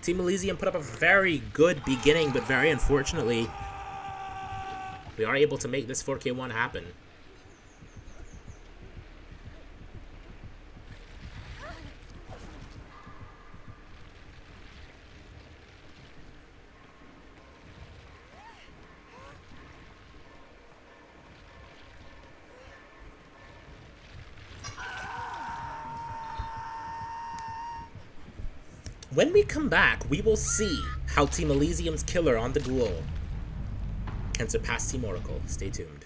Team Elysium put up a very good beginning, but very unfortunately, we are able to make this 4K1 happen. When we come back, we will see how Team Elysium's killer on the Ghoul can surpass Team Oracle. Stay tuned.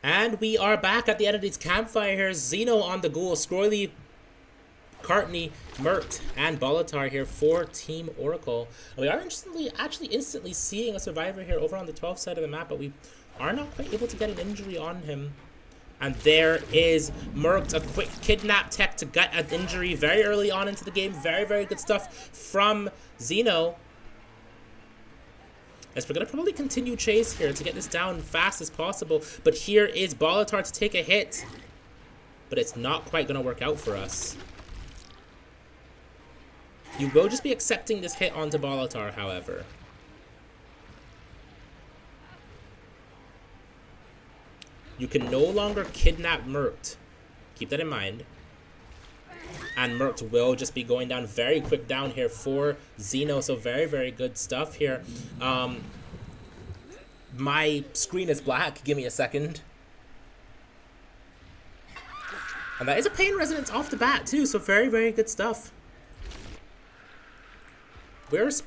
And we are back at the entity's campfire here. Xeno on the Ghoul, Scoily, Cartney, Mert, and Bolitar here for Team Oracle. And we are instantly seeing a survivor here over on the 12th side of the map, but we are not quite able to get an injury on him. And there is Mert, a quick kidnap tech to get an injury very early on into the game. Very, very good stuff from Xeno. As we're going to probably continue chase here to get this down fast as possible. But here is Bolitar to take a hit. But it's not quite going to work out for us. You will just be accepting this hit onto Bolitar, however. You can no longer kidnap Mert. Keep that in mind. And Mert will just be going down very quick down here for Xeno. So very, very good stuff here. My screen is black. Give me a second. And that is a pain resonance off the bat too. So very, very good stuff.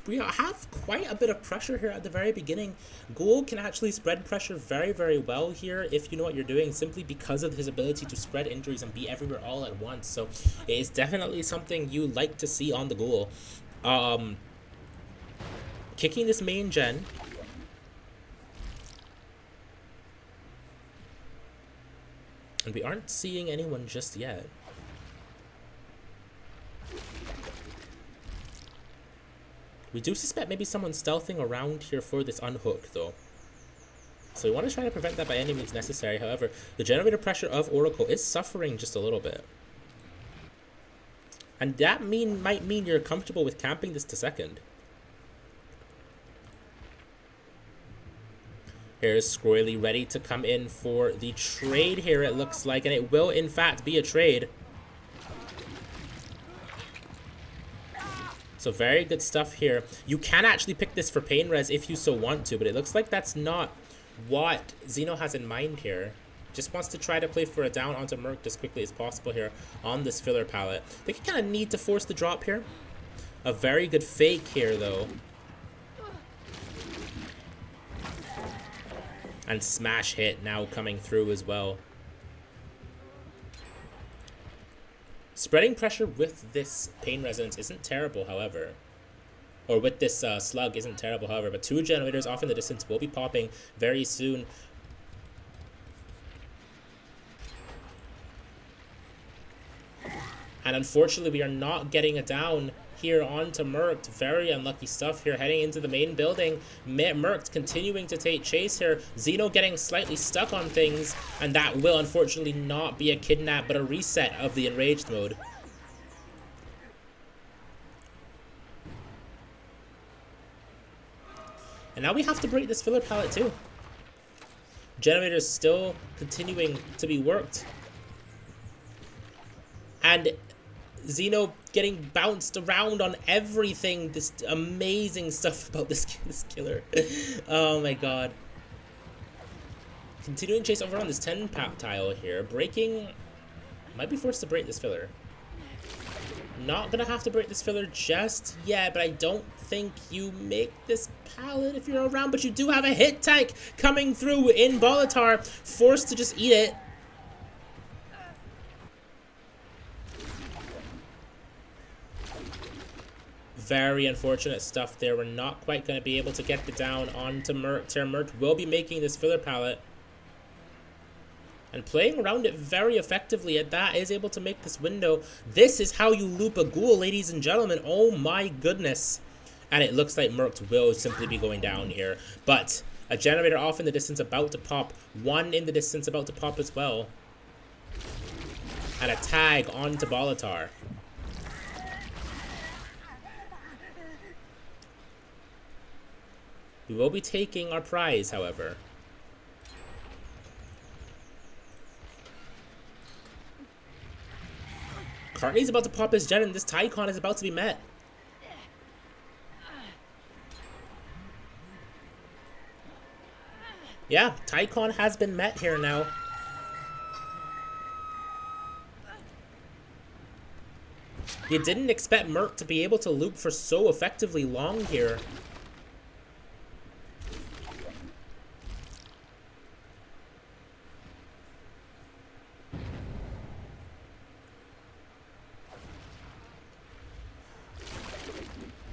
We have quite a bit of pressure here at the very beginning. Ghoul can actually spread pressure very, very well here if you know what you're doing, simply because of his ability to spread injuries and be everywhere all at once. So it is definitely something you like to see on the Ghoul. Kicking this main gen. And we aren't seeing anyone just yet. We do suspect maybe someone stealthing around here for this unhook, though. So we want to try to prevent that by any means necessary. However, the generator pressure of Oracle is suffering just a little bit. And that might mean you're comfortable with camping this to second. Here's Scoily ready to come in for the trade here, it looks like. And it will, in fact, be a trade. So very good stuff here. You can actually pick this for pain res if you so want to, but it looks like that's not what Xeno has in mind here. Just wants to try to play for a down onto Merc as quickly as possible here on this filler palette. I think you kind of need to force the drop here. A very good fake here, though. And smash hit now coming through as well. Spreading pressure with this pain resonance isn't terrible, however. Or with this slug isn't terrible, however. But 2 generators off in the distance will be popping very soon. And unfortunately, we are not getting a down here onto Merc. Very unlucky stuff here heading into the main building. Merc continuing to take chase here. Xeno getting slightly stuck on things, and that will unfortunately not be a kidnap but a reset of the enraged mode. And now we have to break this filler palette too. Generators still continuing to be worked. And Xeno getting bounced around on everything. This amazing stuff about this killer. Oh my god. Continuing chase over on this 10 tile here. Breaking. Might be forced to break this filler. Not gonna have to break this filler just yet, but I don't think you make this pallet if you're around. But you do have a hit tank coming through in Bolitar. Forced to just eat it. Very unfortunate stuff there. We're not quite going to be able to get the down onto Mert. Mert will be making this filler palette. And playing around it very effectively at that is able to make this window. This is how you loop a Ghoul, ladies and gentlemen. Oh my goodness. And it looks like Mert will simply be going down here. But a generator off in the distance about to pop. One in the distance about to pop as well. And a tag onto Bolitar. We will be taking our prize, however. Cartney's about to pop his gen, and this Tycon is about to be met. Yeah, Tycon has been met here now. You didn't expect Merc to be able to loop for so effectively long here.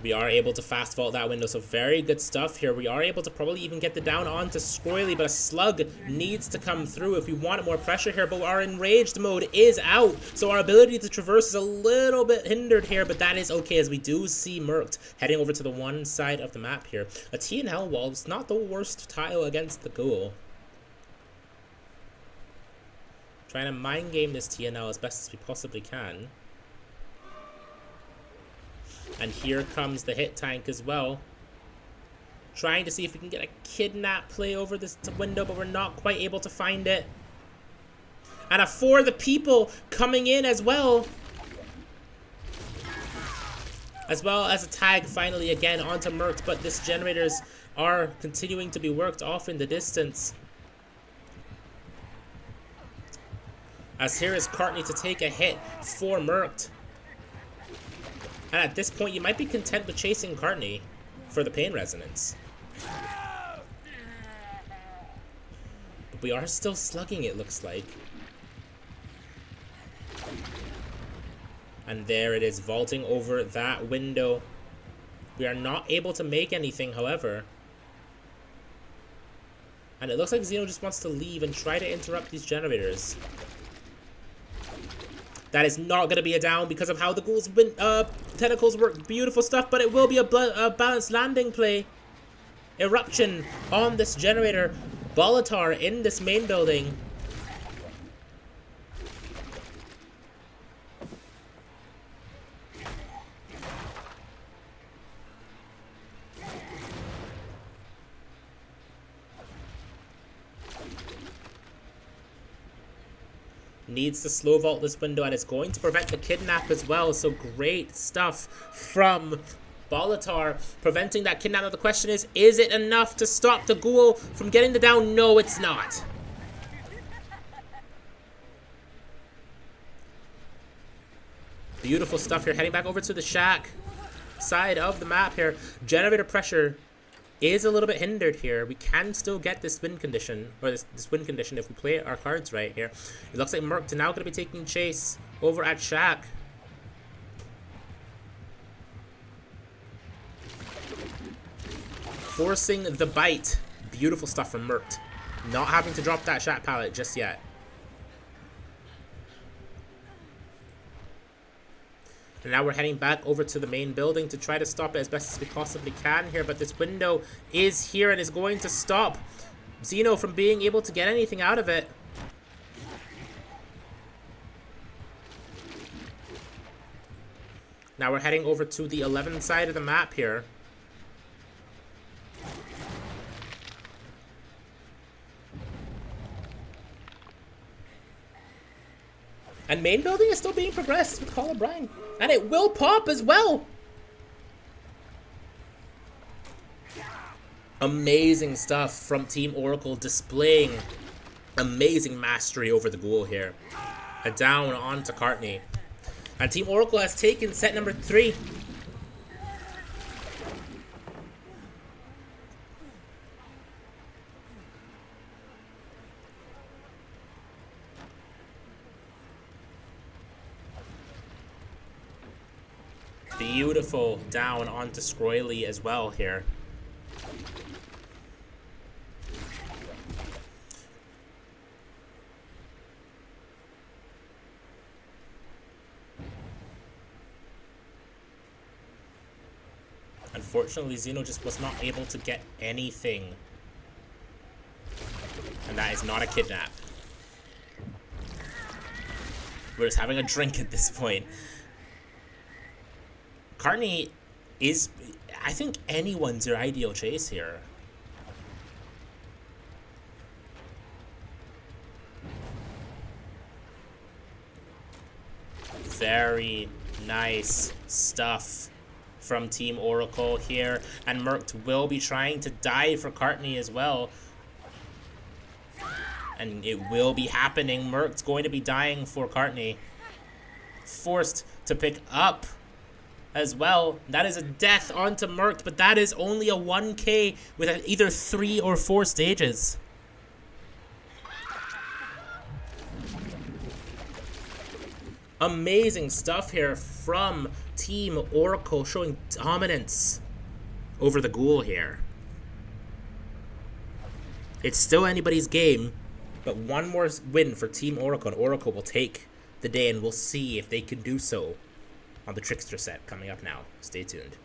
We are able to fast vault that window, so very good stuff here. We are able to probably even get the down onto Squirrely, but a slug needs to come through if we want more pressure here, but our enraged mode is out, so our ability to traverse is a little bit hindered here, but that is okay as we do see Merkt heading over to the one side of the map here. A T&L wall is not the worst tile against the Ghoul. Trying to mind game this TNL as best as we possibly can. And here comes the hit tank as well. Trying to see if we can get a kidnap play over this window, but we're not quite able to find it. And a For the People coming in as well. As well as a tag finally again onto Merkt, but this generators are continuing to be worked off in the distance. As here is Courtney to take a hit for Merkt. And at this point, you might be content with chasing Courtney for the pain resonance. But we are still slugging, it looks like. And there it is, vaulting over that window. We are not able to make anything, however. And it looks like Xeno just wants to leave and try to interrupt these generators. That is not going to be a down because of how the Ghoul's tentacles work. Beautiful stuff, but it will be a balanced landing play. Eruption on this generator. Bolitar in this main building. Needs to slow vault this window, and it's going to prevent the kidnap as well. So great stuff from Bolitar, preventing that kidnap. Now the question is it enough to stop the Ghoul from getting the down? No, it's not. Beautiful stuff here. Heading back over to the shack side of the map here. Generator pressure is a little bit hindered here. We can still get this win condition, or this win condition if we play our cards right here. It looks like Merkt now going to be taking chase over at Shack. Forcing the bite. Beautiful stuff from Merkt. Not having to drop that Shack pallet just yet. And now we're heading back over to the main building to try to stop it as best as we possibly can here. But this window is here and is going to stop Xeno from being able to get anything out of it. Now we're heading over to the 11 side of the map here. And main building is still being progressed with Call O'Brien. And it will pop as well. Amazing stuff from Team Oracle, displaying amazing mastery over the Ghoul here. A down onto Courtney. And Team Oracle has taken set number 3. Beautiful down onto Scroily as well here. Unfortunately, Xeno just was not able to get anything. And that is not a kidnap. We're just having a drink at this point. Courtney is, I think anyone's your ideal chase here. Very nice stuff from Team Oracle here. And Merkt will be trying to dive for Courtney as well. And it will be happening. Merkt's going to be dying for Courtney. Forced to pick up as well. That is a death onto Merkt, but that is only a 1k with either 3 or 4 stages. Amazing stuff here from Team Oracle showing dominance over the Ghoul here. It's still anybody's game, but one more win for Team Oracle, and Oracle will take the day, and we'll see if they can do so on the Trickster set coming up now. Stay tuned.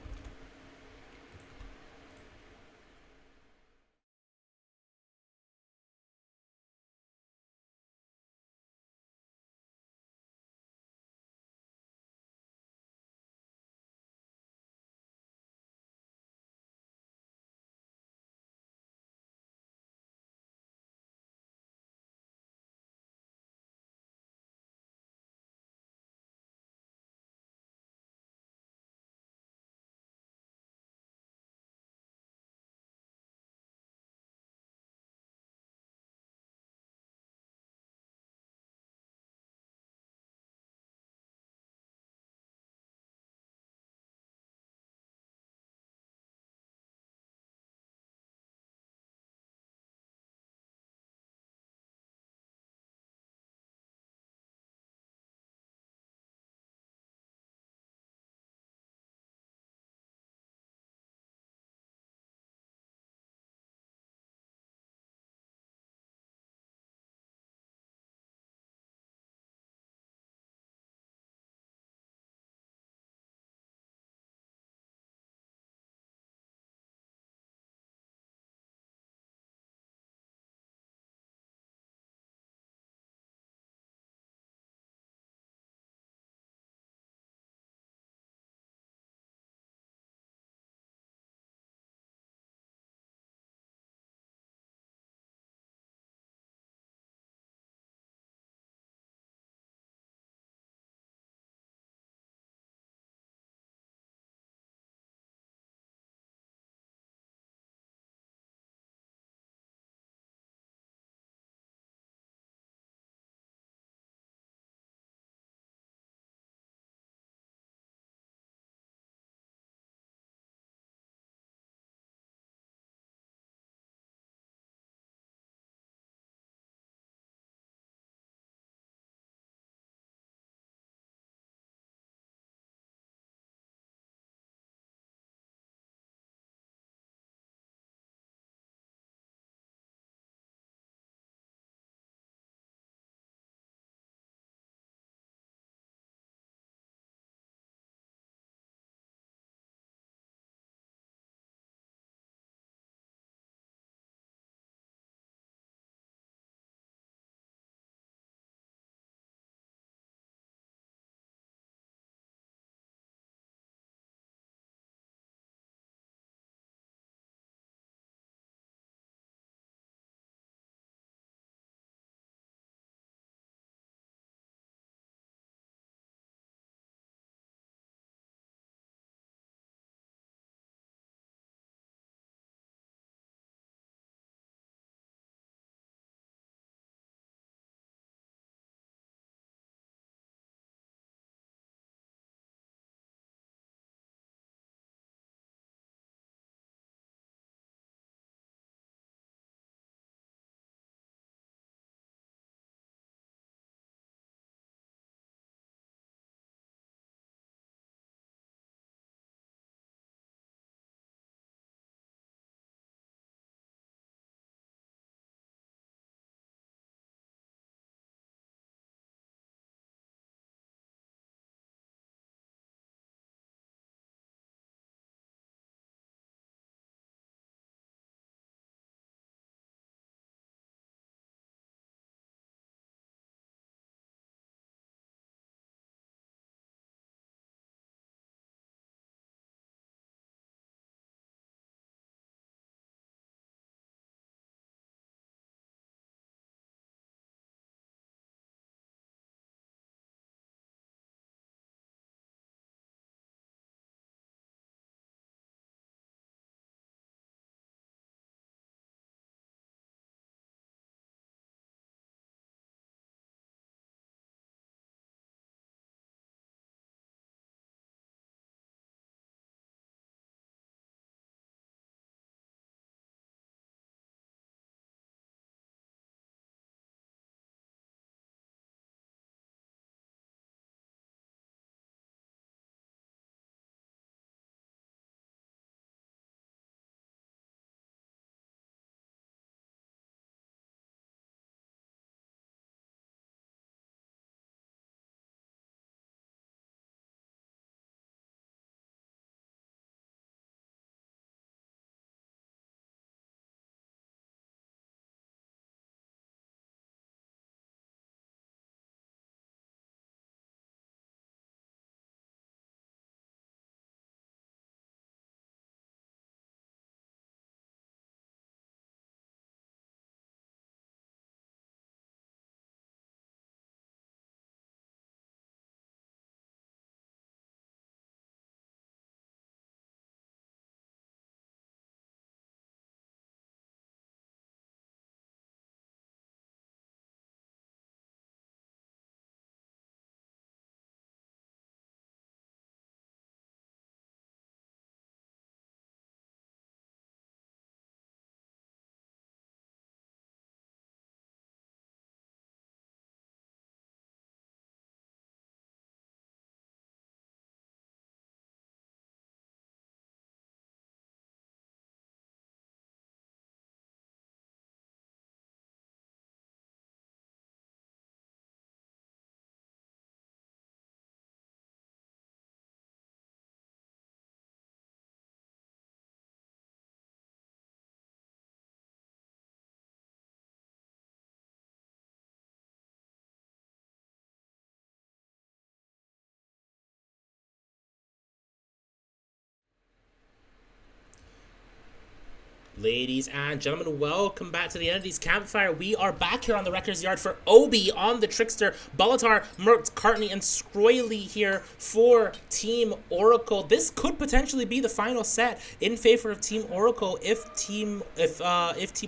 Ladies and gentlemen, welcome back to the Entities Campfire. We are back here on the Wrecker's Yard for Obi on the Trickster, Balatar, Mertz, Cartney, and Scroily here for Team Oracle. This could potentially be the final set in favor of Team Oracle if Team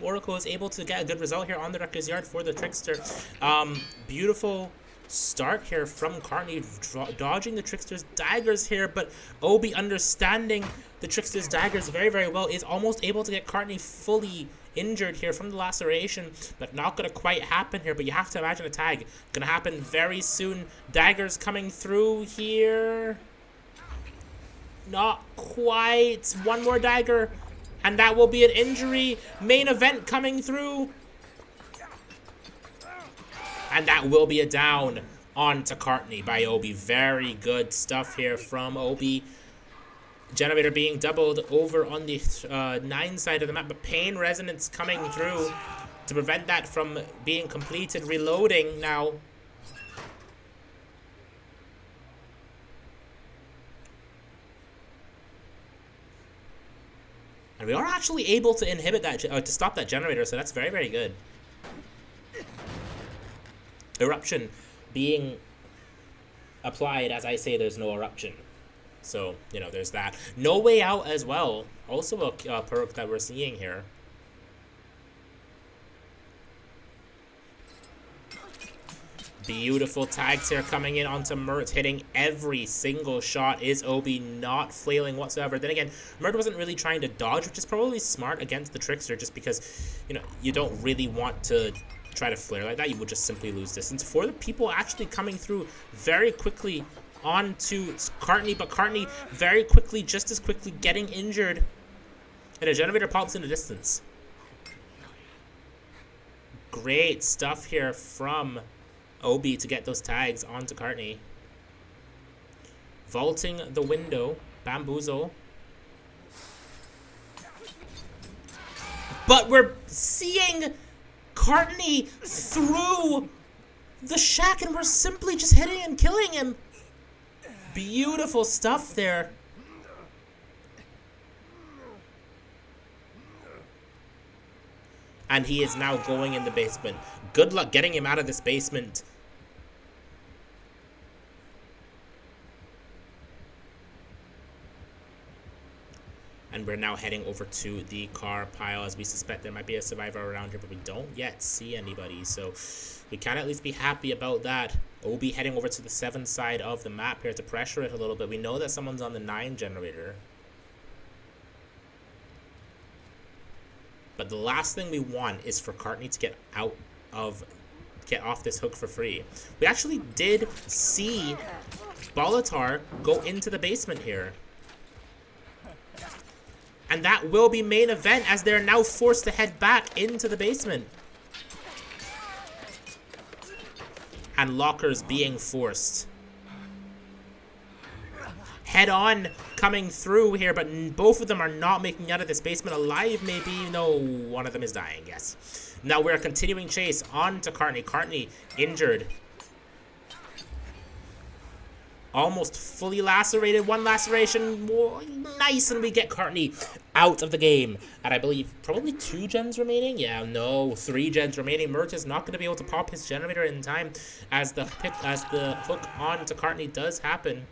Oracle is able to get a good result here on the Wrecker's Yard for the Trickster. Beautiful start here from Cartney, dodging the Trickster's daggers here, but Obi, understanding the Trickster's daggers very, very well, is almost able to get Cartney fully injured here from the laceration, but not going to quite happen here. But you have to imagine a tag going to happen very soon. Daggers coming through here. Not quite. One more dagger, and that will be an injury. Main event coming through. And that will be a down onto Cartney by Obi. Very good stuff here from Obi. Generator being doubled over on the 9 side of the map, but Pain Resonance coming through to prevent that from being completed. Reloading now. And we are actually able to inhibit that, to stop that generator, so that's very, very good. Eruption being applied. As I say, there's no eruption. So, you know, there's that. No Way Out as well. Also a perk that we're seeing here. Beautiful tags here coming in onto Mert, hitting every single shot. Is Obi not flailing whatsoever? Then again, Mert wasn't really trying to dodge, which is probably smart against the Trickster, just because, you know, you don't really want to try to flare like that. You would just simply lose distance. For the people actually coming through very quickly onto Cartney, but Cartney very quickly, just as quickly, getting injured, and a generator pops in the distance. Great stuff here from Obi to get those tags onto Cartney. Vaulting the window, bamboozle. But we're seeing Cartney through the shack, and we're simply just hitting and killing him. Beautiful stuff there. And he is now going in the basement. Good luck getting him out of this basement. And we're now heading over to the car pile, as we suspect there might be a survivor around here, but we don't yet see anybody. So we can at least be happy about that. Obi heading over to the 7 side of the map here to pressure it a little bit. We know that someone's on the 9 generator. But the last thing we want is for Cartney to get off this hook for free. We actually did see Balatar go into the basement here. And that will be main event, as they're now forced to head back into the basement. And lockers being forced. Head on coming through here, but both of them are not making out of this basement alive, maybe. No, one of them is dying, yes. Now we're continuing chase on to Cartney. Cartney injured. Almost fully lacerated. One laceration. Whoa, nice, and we get Cartney out of the game. And I believe probably 2 gens remaining. Yeah, no, 3 gens remaining. Mert is not going to be able to pop his generator in time, as the hook on to Cartney does happen.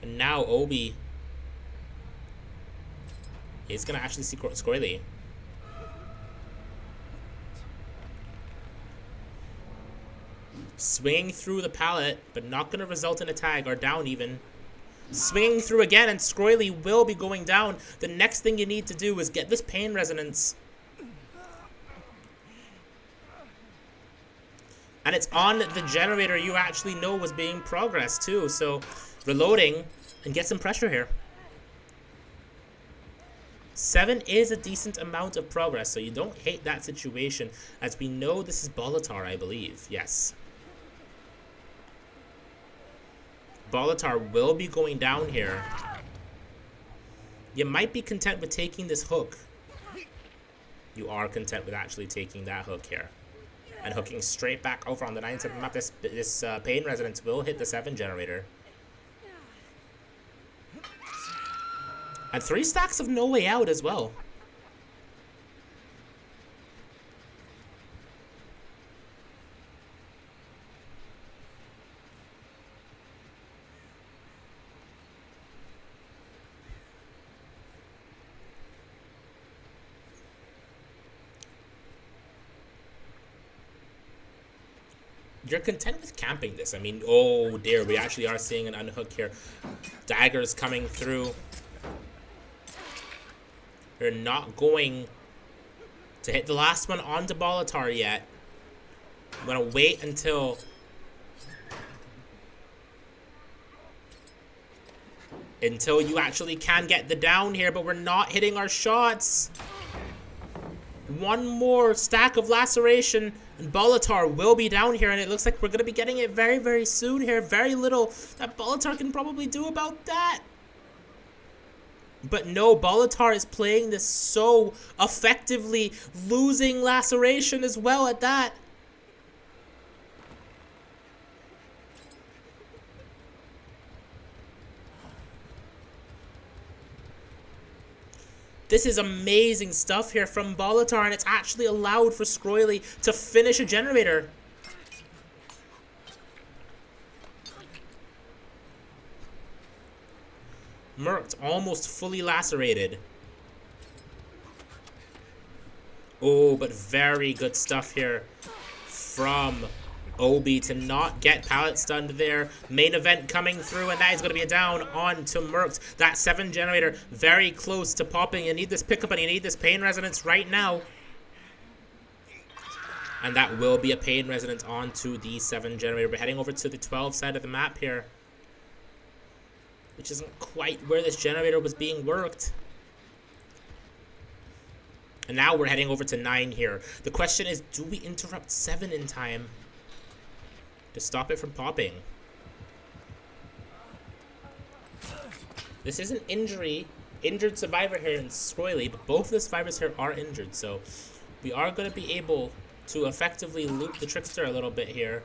And now Obi is going to actually see Scroily. Swinging through the pallet, but not going to result in a tag, or down even. Swinging through again, and Scroily will be going down. The next thing you need to do is get this pain resonance. And it's on the generator you actually know was being progressed too. So reloading and get some pressure here. 7 is a decent amount of progress, so you don't hate that situation, as we know this is Balatar, I believe. Yes. Balatar will be going down here. You might be content with taking this hook. You are content with actually taking that hook here. And hooking straight back over on the 9 side of the map. This pain resonance will hit the 7 generator. And 3 stacks of No Way Out as well. You're content with camping this. I mean, oh dear, we actually are seeing an unhook here. Daggers coming through. They're not going to hit the last one onto Bolitar yet. I'm gonna wait until you actually can get the down here, but we're not hitting our shots. One more stack of laceration and Bolitar will be down here, and it looks like we're going to be getting it very, very soon here. Very little that Bolitar can probably do about that. But no, Bolitar is playing this so effectively, losing laceration as well at that. This is amazing stuff here from Bolitar, and it's actually allowed for Scroily to finish a generator. Merked, almost fully lacerated. Oh, but very good stuff here from Obi to not get pallet stunned there. Main event coming through, and that is going to be a down on to Merked. That 7 generator very close to popping. You need this pickup and you need this pain resonance right now. And that will be a pain resonance onto the 7 generator. We're heading over to the 12 side of the map here, which isn't quite where this generator was being worked. And now we're heading over to 9 here. The question is, do we interrupt 7 in time to stop it from popping? This is an injured survivor here in Scroily, but both of the survivors here are injured, so we are going to be able to effectively loop the Trickster a little bit here.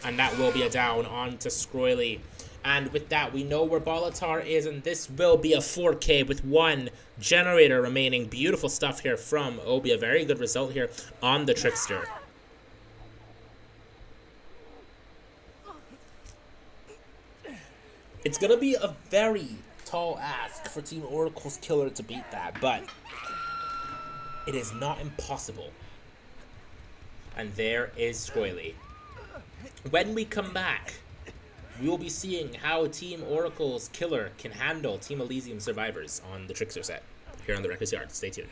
And that will be a down onto Scroily. And with that, we know where Bolitar is, and this will be a 4K with 1 generator remaining. Beautiful stuff here from Obi. A very good result here on the Trickster. It's going to be a very tall ask for Team Oracle's killer to beat that, but it is not impossible. And there is Scroily. When we come back, we will be seeing how Team Oracle's killer can handle Team Elysium survivors on the Trickster set here on the Reckless Yard. Stay tuned.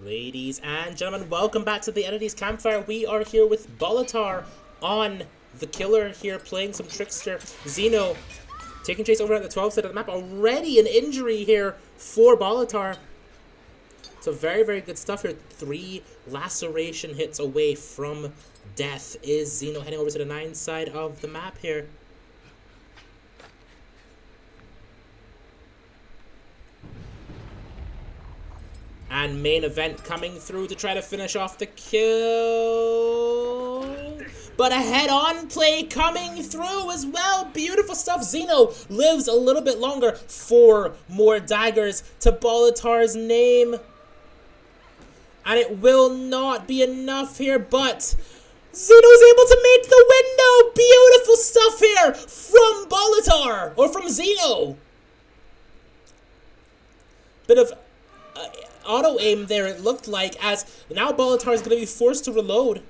Ladies and gentlemen, welcome back to the Entities Campfire. We are here with Bolitar on the killer here, playing some Trickster. Xeno taking chase over at the 12 side of the map. Already an injury here for Bolitar. So very, very good stuff here. 3 laceration hits away from death is Xeno, heading over to the 9 side of the map here. And main event coming through to try to finish off the kill. But a head-on play coming through as well. Beautiful stuff. Xeno lives a little bit longer. 4 more daggers to Bolitar's name. And it will not be enough here, but Xeno's able to make the window. Beautiful stuff here from Bolitar, or from Xeno. Bit of auto-aim there, it looked like, as now Bolitar is going to be forced to reload.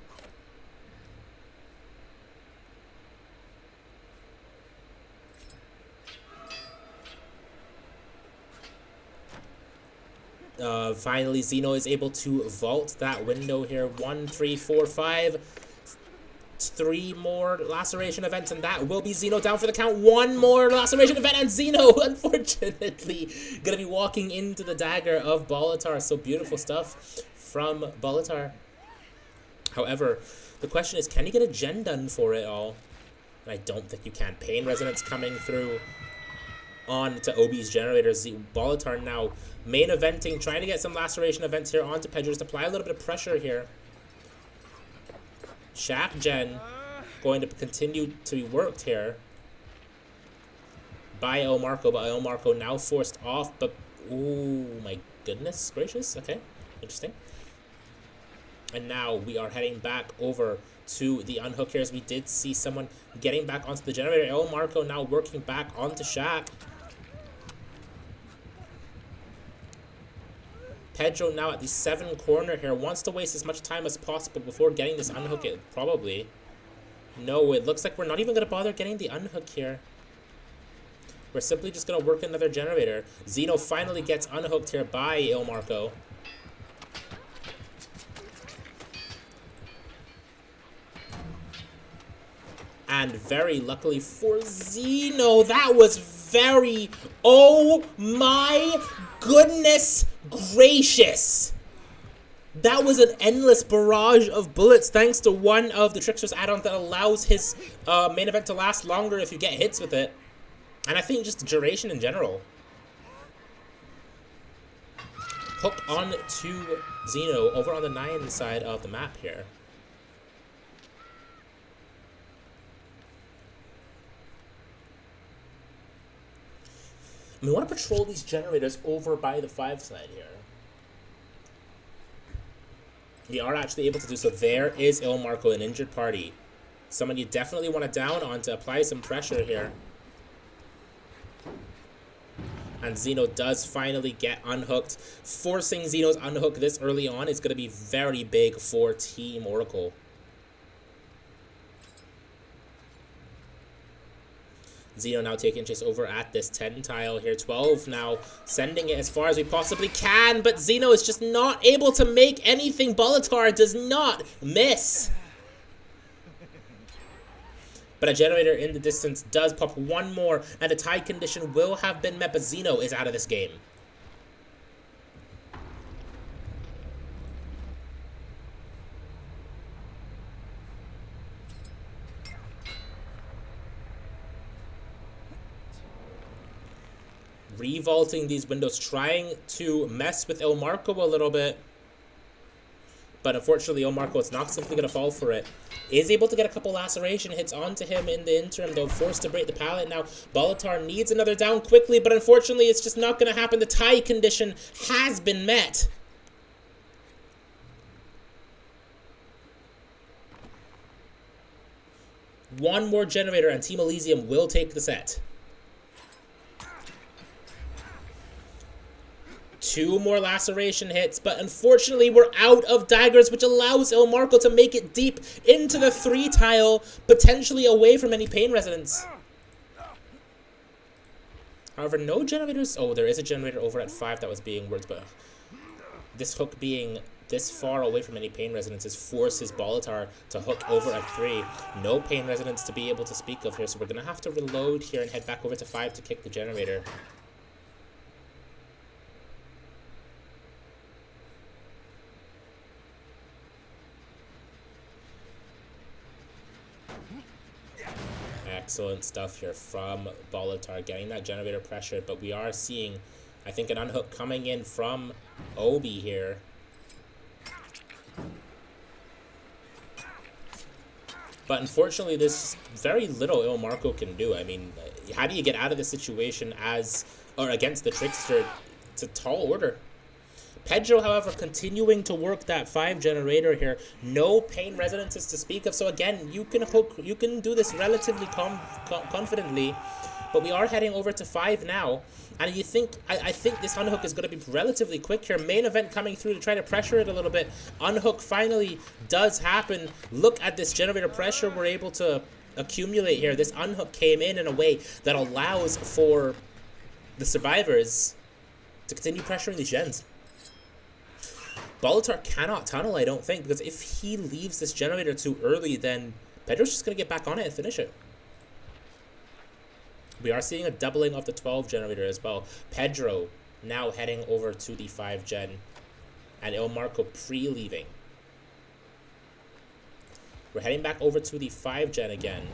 Finally, Xeno is able to vault that window here. 1, 3, 4, 5. 3 more laceration events, and that will be Xeno down for the count. 1 more laceration event, and Xeno, unfortunately, gonna be walking into the dagger of Bolitar. So beautiful stuff from Bolitar. However, the question is, can he get a gen done for it all? And I don't think you can. Pain Resonance coming through on to Obi's generators. Bolitar now main eventing, trying to get some laceration events here onto Pedro, just apply a little bit of pressure here. Shack gen going to continue to be worked here by El Marco, but El Marco now forced off. But ooh, my goodness gracious. Okay, interesting. And now we are heading back over to the unhook here, as we did see someone getting back onto the generator. El Marco now working back onto Shack. Pedro now at the 7 corner here, wants to waste as much time as possible before getting this unhook. It probably. No, it looks like we're not even going to bother getting the unhook here. We're simply just going to work another generator. Xeno finally gets unhooked here by Il Marco. And very luckily for Xeno, that was very, oh my goodness gracious. That was an endless barrage of bullets thanks to one of the Trickster's add-ons that allows his main event to last longer if you get hits with it. And I think just the duration in general. Hook on to Xeno over on the 9 side of the map here. We want to patrol these generators over by the 5 side here. We are actually able to do so. There is Il Marco, an injured party. Someone you definitely want to down on to apply some pressure here. And Xeno does finally get unhooked. Forcing Xeno's unhook this early on is going to be very big for Team Oracle. Xeno now taking chase over at this 10 tile here. 12 now, sending it as far as we possibly can, but Xeno is just not able to make anything. Bolitar does not miss. But a generator in the distance does pop 1 more, and the tie condition will have been met, but Xeno is out of this game. Revaulting these windows, trying to mess with Il Marco a little bit. But unfortunately, Il Marco is not simply going to fall for it. Is able to get a couple laceration hits onto him in the interim, though forced to break the pallet now. Bolitar needs another down quickly, but unfortunately, it's just not going to happen. The tie condition has been met. One more generator, and Team Elysium will take the set. 2 more laceration hits, but unfortunately we're out of daggers, which allows Il Marco to make it deep into the 3 tile, potentially away from any pain resonance. However, no generators. Oh, there is a generator over at 5 that was being worked, but this hook being this far away from any pain resonances forces Bolitar to hook over at 3. No pain resonance to be able to speak of here, so we're going to have to reload here and head back over to 5 to kick the generator. Excellent stuff here from Bolitar, getting that generator pressured, but we are seeing, I think, an unhook coming in from Obi here. But unfortunately, there's very little Il Marco can do. I mean, how do you get out of this situation against the Trickster? It's a tall order. Pedro, however, continuing to work that 5 generator here. No pain resonances to speak of. So again, you can do this relatively confidently. But we are heading over to 5 now. And I think this unhook is going to be relatively quick here. Main event coming through to try to pressure it a little bit. Unhook finally does happen. Look at this generator pressure we're able to accumulate here. This unhook came in a way that allows for the survivors to continue pressuring these gens. Bolitar cannot tunnel, I don't think, because if he leaves this generator too early, then Pedro's just going to get back on it and finish it. We are seeing a doubling of the 12 generator as well. Pedro now heading over to the 5 gen, and Il Marco pre-leaving. We're heading back over to the 5 gen again.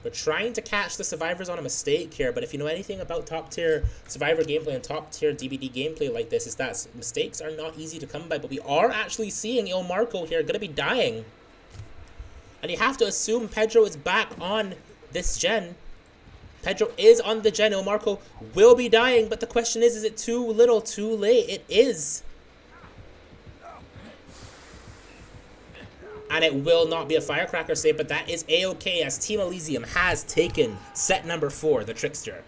We're trying to catch the survivors on a mistake here, but if you know anything about top-tier survivor gameplay and top-tier DBD gameplay like this, is that mistakes are not easy to come by, but we are actually seeing Il Marco here going to be dying. And you have to assume Pedro is back on this gen. Pedro is on the gen. Il Marco will be dying, but the question is it too little, too late? It is. And it will not be a firecracker save, but that is A-okay as Team Elysium has taken set number 4, the Trickster.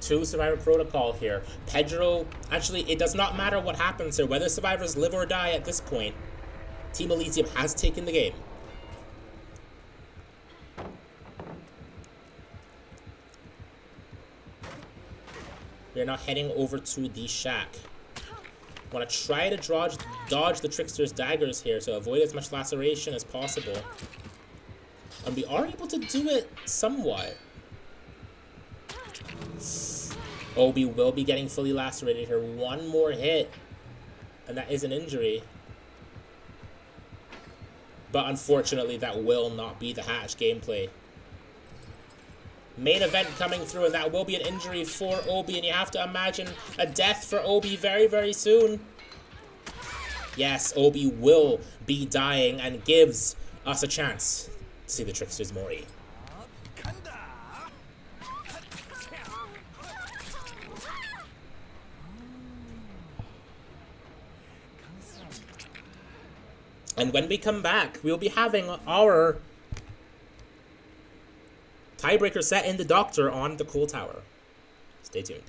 2 survivor protocol here. Pedro, actually, it does not matter what happens here, whether survivors live or die at this point. Team Elysium has taken the game. We are now heading over to the shack. Want to try to dodge the Trickster's daggers here to avoid as much laceration as possible. And we are able to do it somewhat. Obi will be getting fully lacerated here. One more hit, and that is an injury. But unfortunately, that will not be the hatch gameplay. Main event coming through, and that will be an injury for Obi, and you have to imagine a death for Obi very, very soon. Yes, Obi will be dying and gives us a chance to see the Trickster's Mori. And when we come back, we'll be having our tiebreaker set in the Doctor on the Cool Tower. Stay tuned.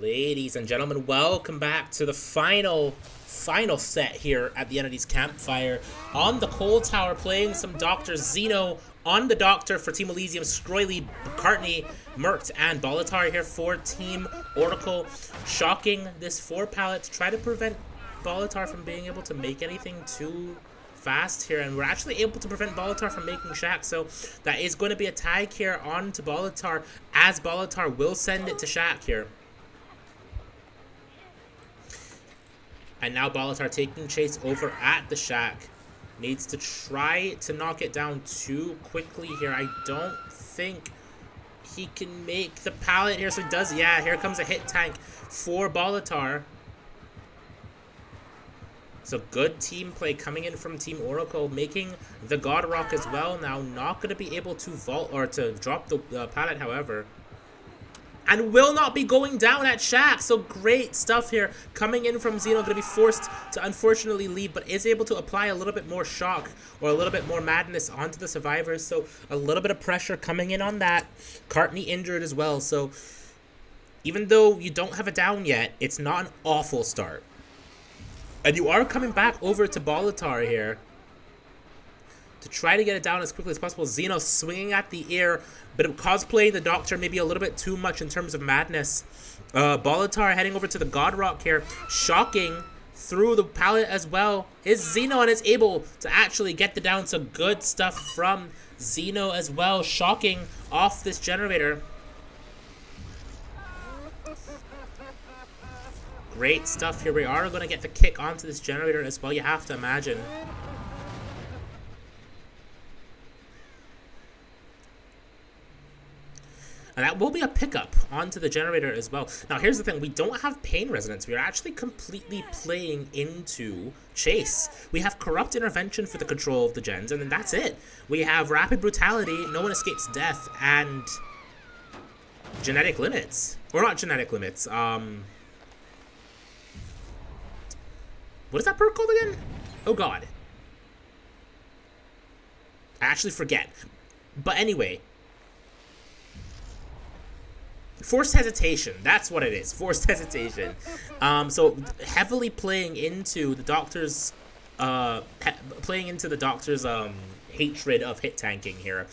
Ladies and gentlemen, welcome back to the final set here at the Entity's Campfire. On the Cold Tower, playing some Dr. Zeno on the Doctor for Team Elysium, Scroily, McCartney, Merkt, and Bolitar here for Team Oracle. Shocking this 4 pallet to try to prevent Bolitar from being able to make anything too fast here, and we're actually able to prevent Bolitar from making Shack, so that is going to be a tag here on to Bolitar, as Bolitar will send it to Shack here. And now Bolitar taking chase over at the Shack. Needs to try to knock it down too quickly here. I don't think he can make the pallet here, so he does. Yeah, here comes a hit tank for Bolitar. So good team play coming in from Team Oracle, making the God Rock as well. Now not going to be able to vault or to drop the pallet, however. And will not be going down at Shack. So great stuff here coming in from Zeno. Going to be forced to unfortunately leave, but is able to apply a little bit more shock or a little bit more madness onto the survivors. So a little bit of pressure coming in on that. Cartney injured as well. So even though you don't have a down yet, it's not an awful start. And you are coming back over to Bolitar here to try to get it down as quickly as possible. Zeno swinging at the air, but cosplaying the Doctor maybe a little bit too much in terms of madness. Bolitar heading over to the God Rock here, shocking through the pallet as well. Is Zeno, and is able to actually get the down. So good stuff from Zeno as well, shocking off this generator. Great stuff here. We are going to get the kick onto this generator as well, you have to imagine. And that will be a pickup onto the generator as well. Now, here's the thing. We don't have Pain Resonance. We are actually completely playing into Chase. We have Corrupt Intervention for the control of the gens, and then that's it. We have Rapid Brutality, No One Escapes Death, and Genetic Limits. Or not Genetic Limits. What is that perk called again? Oh, God. I actually forget. But anyway. Forced Hesitation. That's what it is. Forced Hesitation. So heavily playing into the Doctor's... hatred of hit tanking here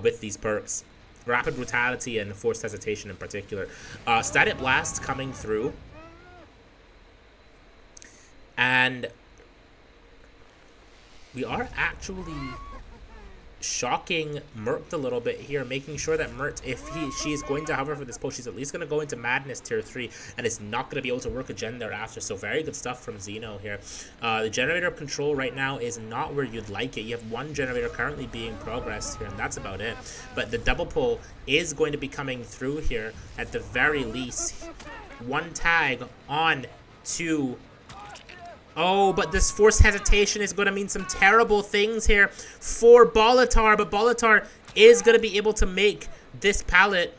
with these perks. Rapid Brutality and Forced Hesitation in particular. Static Blast coming through. And we are actually shocking Merkt a little bit here, making sure that Merkt, if she is going to hover for this pull, she's at least going to go into Madness Tier 3 and is not going to be able to work a gen thereafter. So very good stuff from Zeno here. The generator control right now is not where you'd like it. You have one generator currently being progressed here, and that's about it. But the double pull is going to be coming through here at the very least. One tag on to... Oh, but this Forced Hesitation is going to mean some terrible things here for Bolitar, but Bolitar is going to be able to make this pallet.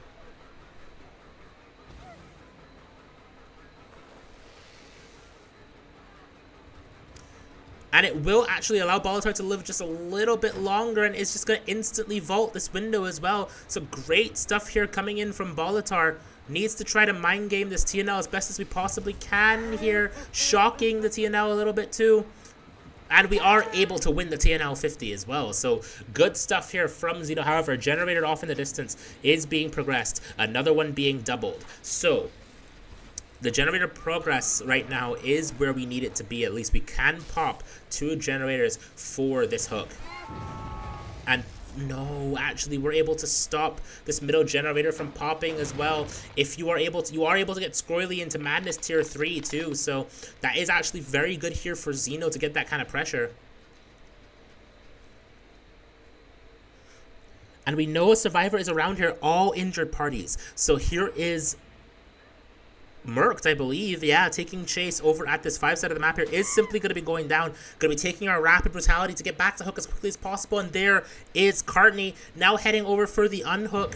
And it will actually allow Bolitar to live just a little bit longer, and is just going to instantly vault this window as well. So great stuff here coming in from Bolitar. Needs to try to mind game this TNL as best as we possibly can here. Shocking the TNL a little bit too. And we are able to win the TNL 50 as well. So good stuff here from Zeno. However, generator off in the distance is being progressed. Another one being doubled. So the generator progress right now is where we need it to be. At least we can pop 2 generators for this hook. And no, actually, we're able to stop this middle generator from popping as well. If you are able to get Scroily into Madness Tier 3 too. So that is actually very good here for Zeno to get that kind of pressure. And we know a survivor is around here, all injured parties. So here is Merkt, I believe, yeah, taking chase over at this 5 side of the map here, is simply going to be going down. Going to be taking our Rapid Brutality to get back to hook as quickly as possible. And there is Cartney now heading over for the unhook.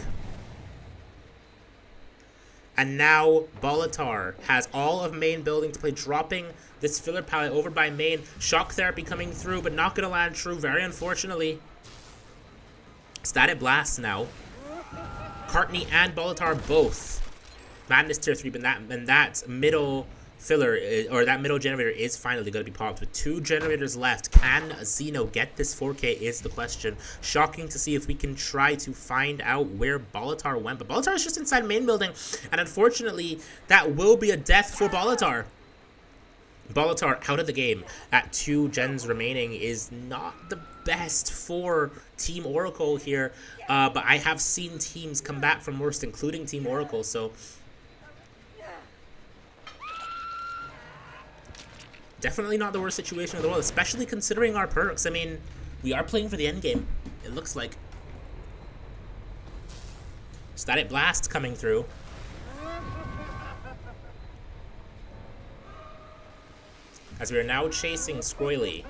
And now Bolitar has all of main building to play, dropping this filler pallet over by main. Shock Therapy coming through, but not going to land true, very unfortunately. Static Blast now. Cartney and Bolitar both Madness tier 3, but that middle filler, or that middle generator is finally going to be popped with 2 generators left. Can Xeno get this 4K is the question. Shocking to see if we can try to find out where Bolitar went, but Bolitar is just inside main building, and unfortunately that will be a death for Bolitar. Bolitar out of the game at 2 gens remaining is not the best for Team Oracle here, but I have seen teams come back from worst, including Team Oracle, so definitely not the worst situation in the world, especially considering our perks. I mean, we are playing for the end game, it looks like. Static Blast coming through. As we are now chasing Scroily.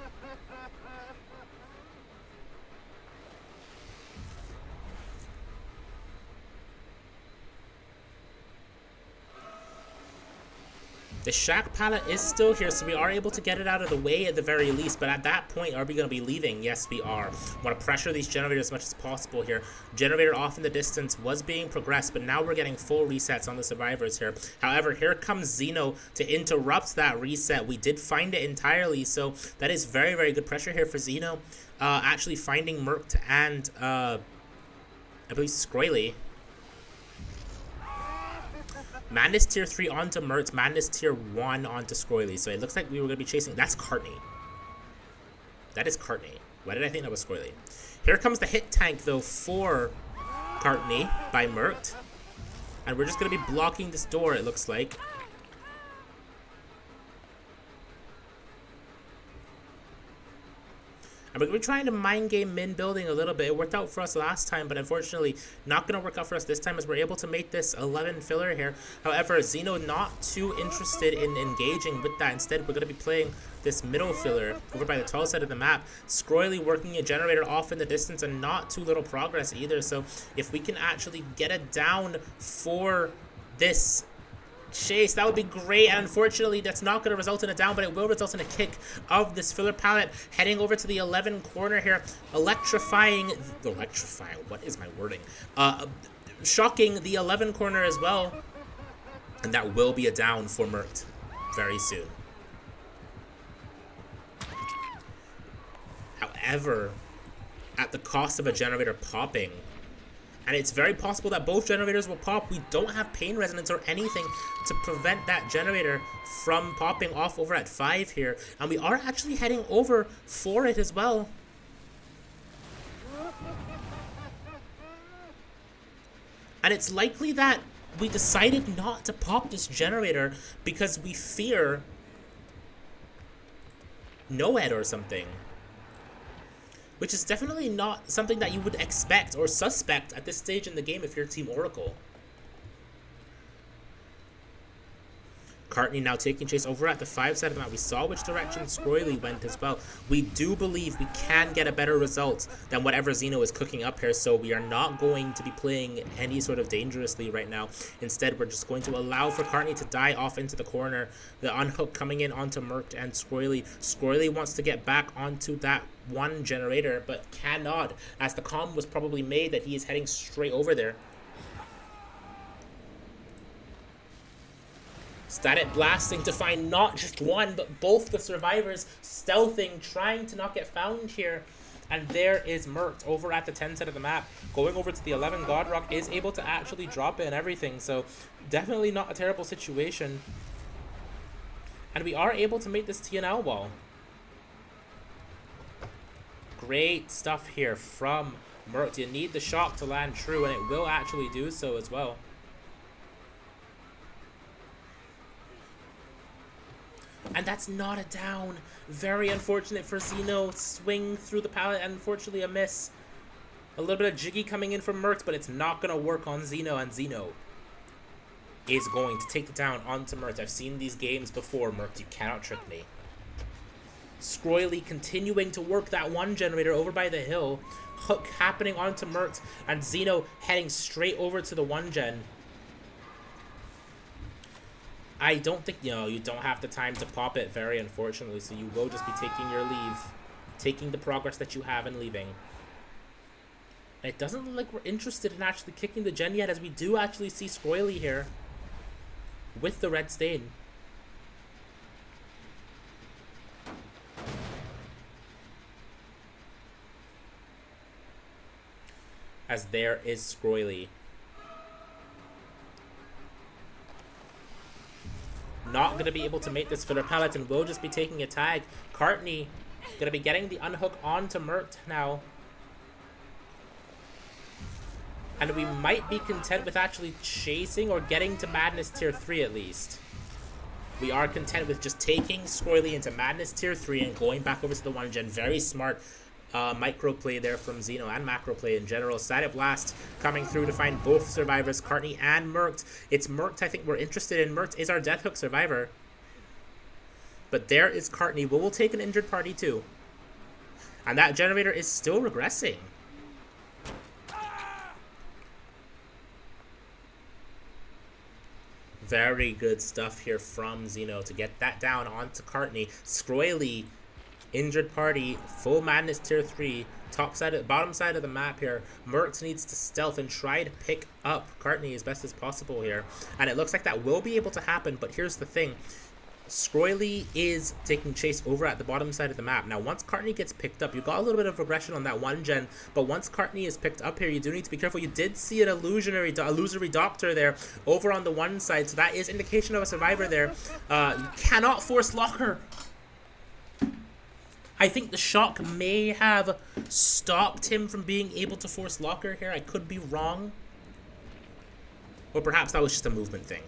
The Shack pallet is still here, so we are able to get it out of the way at the very least, but at that point, are we going to be leaving? Yes, we are. Want to pressure these generators as much as possible here. Generator off in the distance was being progressed, but now we're getting full resets on the survivors here. However, here comes Xeno to interrupt that reset. We did find it entirely, so that is very, very good pressure here for Xeno. Actually finding Merkt and, I believe, Scroily. Madness tier 3 onto Mertz, Madness tier 1 onto Scroily. So it looks like we were going to be chasing... That's Cartney. That is Cartney. Why did I think that was Scroily? Here comes the hit tank, though, for Cartney by Merkt. And we're just going to be blocking this door, it looks like. And we're going to be trying to mind game min building a little bit. It worked out for us last time, but unfortunately not going to work out for us this time as we're able to make this 11 filler here. However, Xeno not too interested in engaging with that. Instead, we're going to be playing this middle filler over by the 12 side of the map. Scroily working a generator off in the distance and not too little progress either. So if we can actually get it down for this chase, that would be great, and unfortunately that's not going to result in a down, but it will result in a kick of this filler pallet. Heading over to the 11 corner here, electrifying, what is my wording, shocking the 11 corner as well, and that will be a down for Merkt very soon. However, at the cost of a generator popping, and it's very possible that both generators will pop. We don't have pain resonance or anything to prevent that generator from popping off over at 5 here. And we are actually heading over for it as well. And it's likely that we decided not to pop this generator because we fear Noed or something. Which is definitely not something that you would expect or suspect at this stage in the game if you're Team Oracle. Cartney now taking chase over at the 5 side of the map. We saw which direction Scroily went as well. We do believe we can get a better result than whatever Xeno is cooking up here, so we are not going to be playing any sort of dangerously right now. Instead, we're just going to allow for Cartney to die off into the corner. The unhook coming in onto Merkt and Scroily. Scroily wants to get back onto that one generator, but cannot, as the comm was probably made that he is heading straight over there. Static blasting to find not just one, but both the survivors, stealthing, trying to not get found here. And there is Merkt over at the 10 side of the map. Going over to the 11, Godrock is able to actually drop it and everything, so definitely not a terrible situation. And we are able to make this TNL wall. Great stuff here from Merkt. You need the shock to land true, and it will actually do so as well. And that's not a down. Very unfortunate for Xeno. Swing through the pallet, and unfortunately a miss. A little bit of jiggy coming in from Merkt, but it's not going to work on Xeno, and Xeno is going to take the down onto Merkt. I've seen these games before, Merkt. You cannot trick me. Scroily continuing to work that one generator over by the hill. Hook happening onto Merkt, and Xeno heading straight over to the one gen. I don't think, you don't have the time to pop it, very unfortunately, so you will just be taking your leave, taking the progress that you have and leaving. And it doesn't look like we're interested in actually kicking the gen yet, as we do actually see Scroily here. with the red stain. As there is Scroily. Not going to be able to make this filler pallet and will just be taking a tag. Courtney going to be getting the unhook onto Mert now. And we might be content with actually chasing or getting to Madness Tier 3 at least. We are content with just taking Scroily into Madness Tier 3 and going back over to the 1-gen. Very smart micro play there from Xeno and macro play in general. Static Blast coming through to find both survivors, Courtney and Mert. It's Mert I think we're interested in. Mert is our Death Hook survivor. But there is Courtney. We'll take an injured party too. And that generator is still regressing. Very good stuff here from Xeno to get that down onto Courtney. Scroily, injured party, full Madness Tier 3, bottom side of the map here. Mert needs to stealth and try to pick up Courtney as best as possible here. And it looks like that will be able to happen, but here's the thing. Scroily is taking chase over at the bottom side of the map. Now, once Courtney gets picked up, you got a little bit of regression on that 1-gen, but once Courtney is picked up here, you do need to be careful. You did see an illusory doctor there over on the one side, so that is indication of a survivor there. You cannot force locker. I think the shock may have stopped him from being able to force locker here. I could be wrong. Or perhaps that was just a movement thing.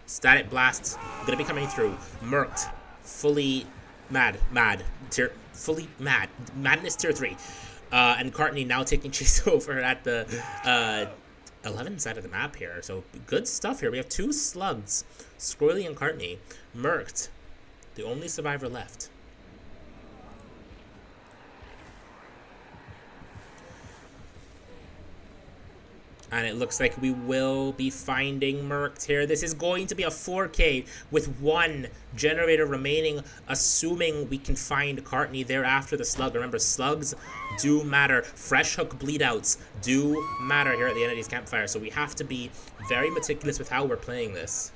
Static Blasts gonna be coming through. Mert, fully Madness Tier 3. And Courtney now taking chase over at the 11 side of the map here. So good stuff here. We have 2 slugs, Scroily and Courtney. Mert, the only survivor left. And it looks like we will be finding Mert here. This is going to be a 4K with 1 generator remaining, assuming we can find Courtney there after the slug. Remember, slugs do matter. Fresh hook bleedouts do matter here at the Entity's Campfire. So we have to be very meticulous with how we're playing this.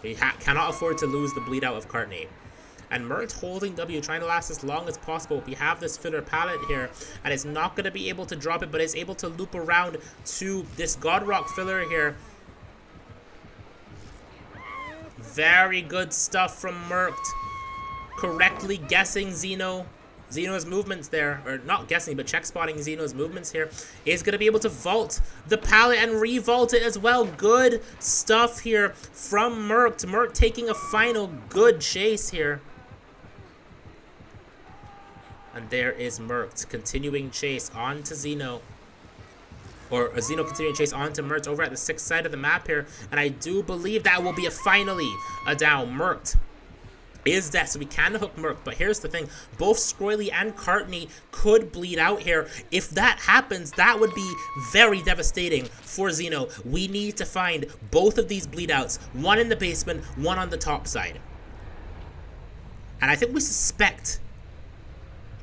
We cannot afford to lose the bleed out of Courtney. And Mert holding W, trying to last as long as possible. We have this filler pallet here, and it's not going to be able to drop it, but it's able to loop around to this Godrock filler here. Very good stuff from Mert. Correctly guessing Xeno's movements there, or not guessing, but check spotting Xeno's movements here, is going to be able to vault the pallet and revault it as well. Good stuff here from Mert. Mert taking a final good chase here. And there is Mert continuing chase on to Xeno. Or Xeno continuing chase on to Mert over at the 6th side of the map here. And I do believe that will be finally a down. Mert is dead, so we can hook Mert. But here's the thing. Both Scroily and Courtney could bleed out here. If that happens, that would be very devastating for Xeno. We need to find both of these bleed outs. One in the basement, one on the top side. And I think we suspect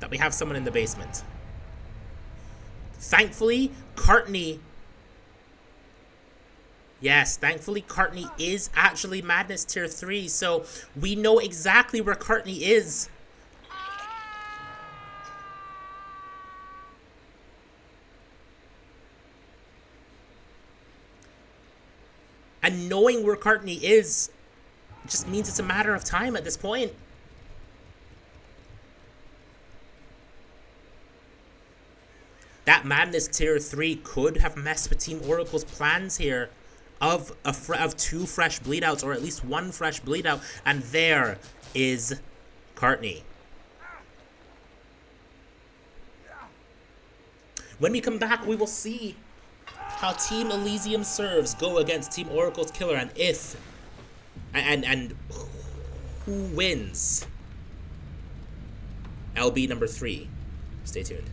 that we have someone in the basement. Thankfully, Courtney... Yes, thankfully, Courtney is actually Madness Tier 3, so we know exactly where Courtney is. And knowing where Courtney is just means it's a matter of time at this point. That Madness Tier 3 could have messed with Team Oracle's plans here of 2 fresh bleedouts, or at least 1 fresh bleedout, and there is Courtney. When we come back, we will see how Team Elysium serves go against Team Oracle's killer, and and who wins LB number 3. Stay tuned.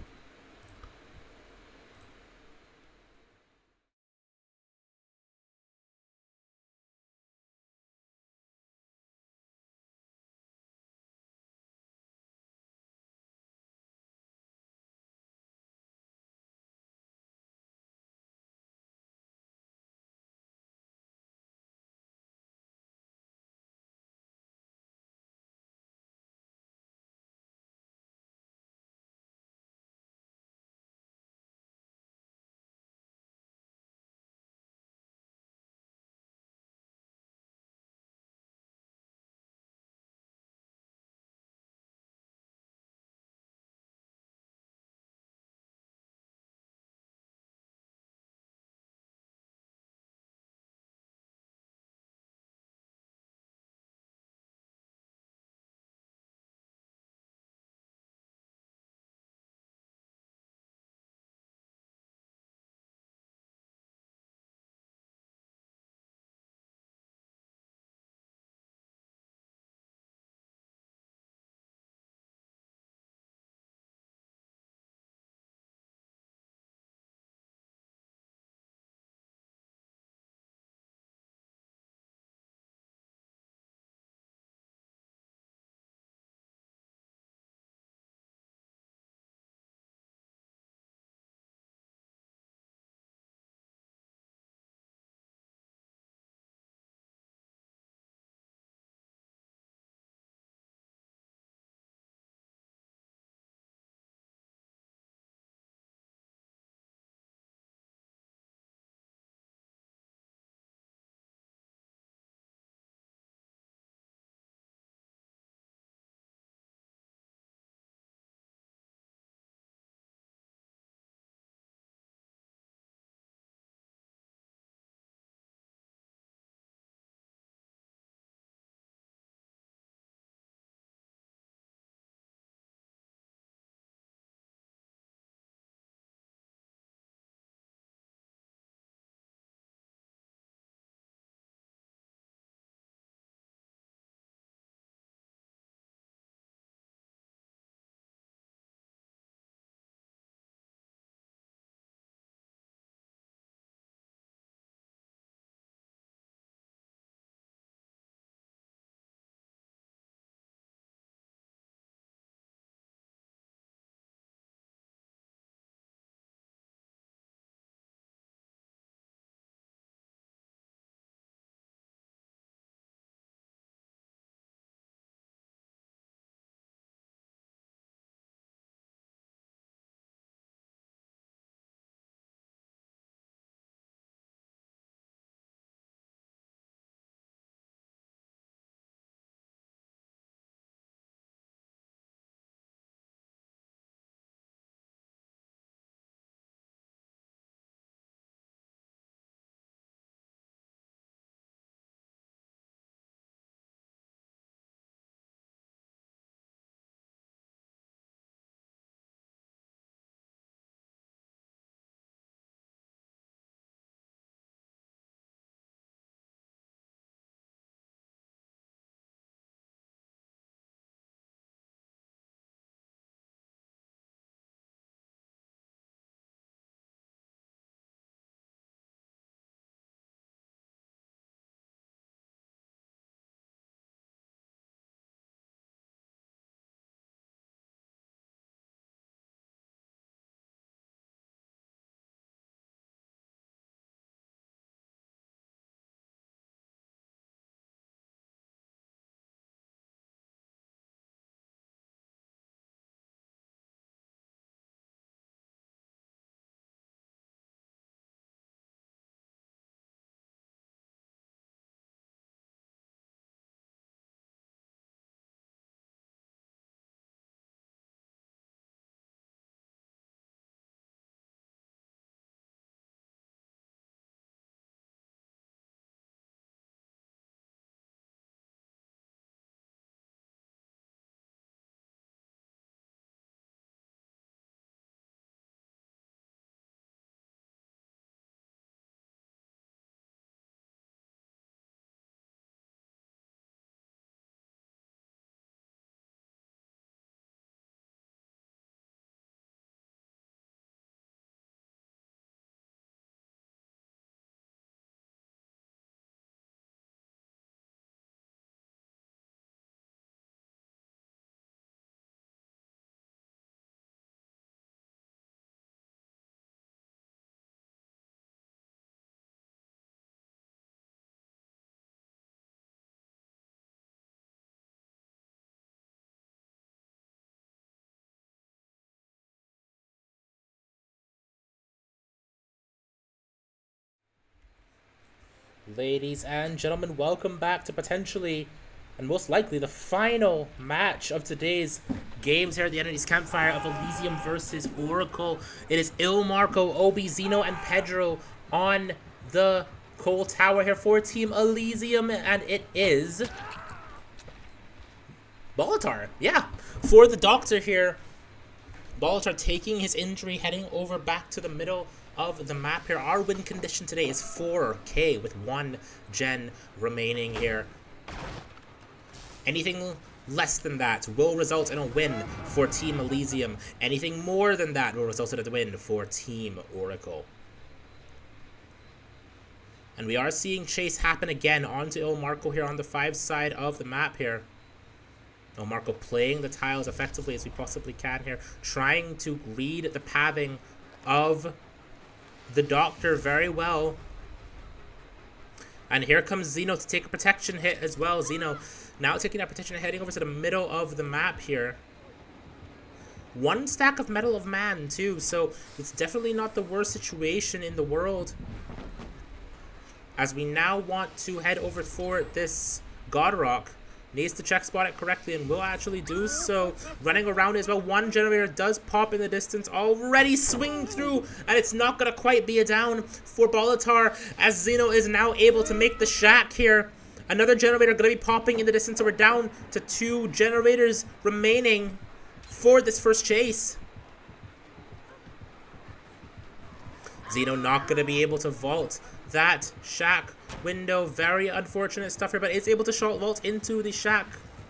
Ladies and gentlemen, welcome back to potentially, and most likely, the final match of today's games here at the Entities Campfire of Elysium versus Oracle. It is Marco, Obi, Zeno, and Pedro on the Coal Tower here for Team Elysium, and it is Bolitar. Yeah, for the Doctor here. Bolitar taking his injury, heading over back to the middle of the map here. Our win condition today is 4K with 1 gen remaining here. Anything less than that will result in a win for Team Elysium. Anything more than that will result in a win for Team Oracle. And we are seeing chase happen again onto Marco here on the 5 side of the map here. Marco playing the tiles effectively as we possibly can here, trying to read the pathing of the Doctor very well. And here comes Zeno to take a protection hit as well. Zeno now taking that protection, heading over to the middle of the map here. 1 stack of Metal of Man too, so it's definitely not the worst situation in the world. As we now want to head over for this God Rock. Needs to check spot it correctly and will actually do so. Running around as well. 1 generator does pop in the distance. Already swinging through. And it's not going to quite be a down for Bolitar. As Zeno is now able to make the shack here. Another generator going to be popping in the distance. So we're down to 2 generators remaining for this first chase. Zeno not going to be able to vault that shack window. Very unfortunate stuff here, but it's able to vault into the shack,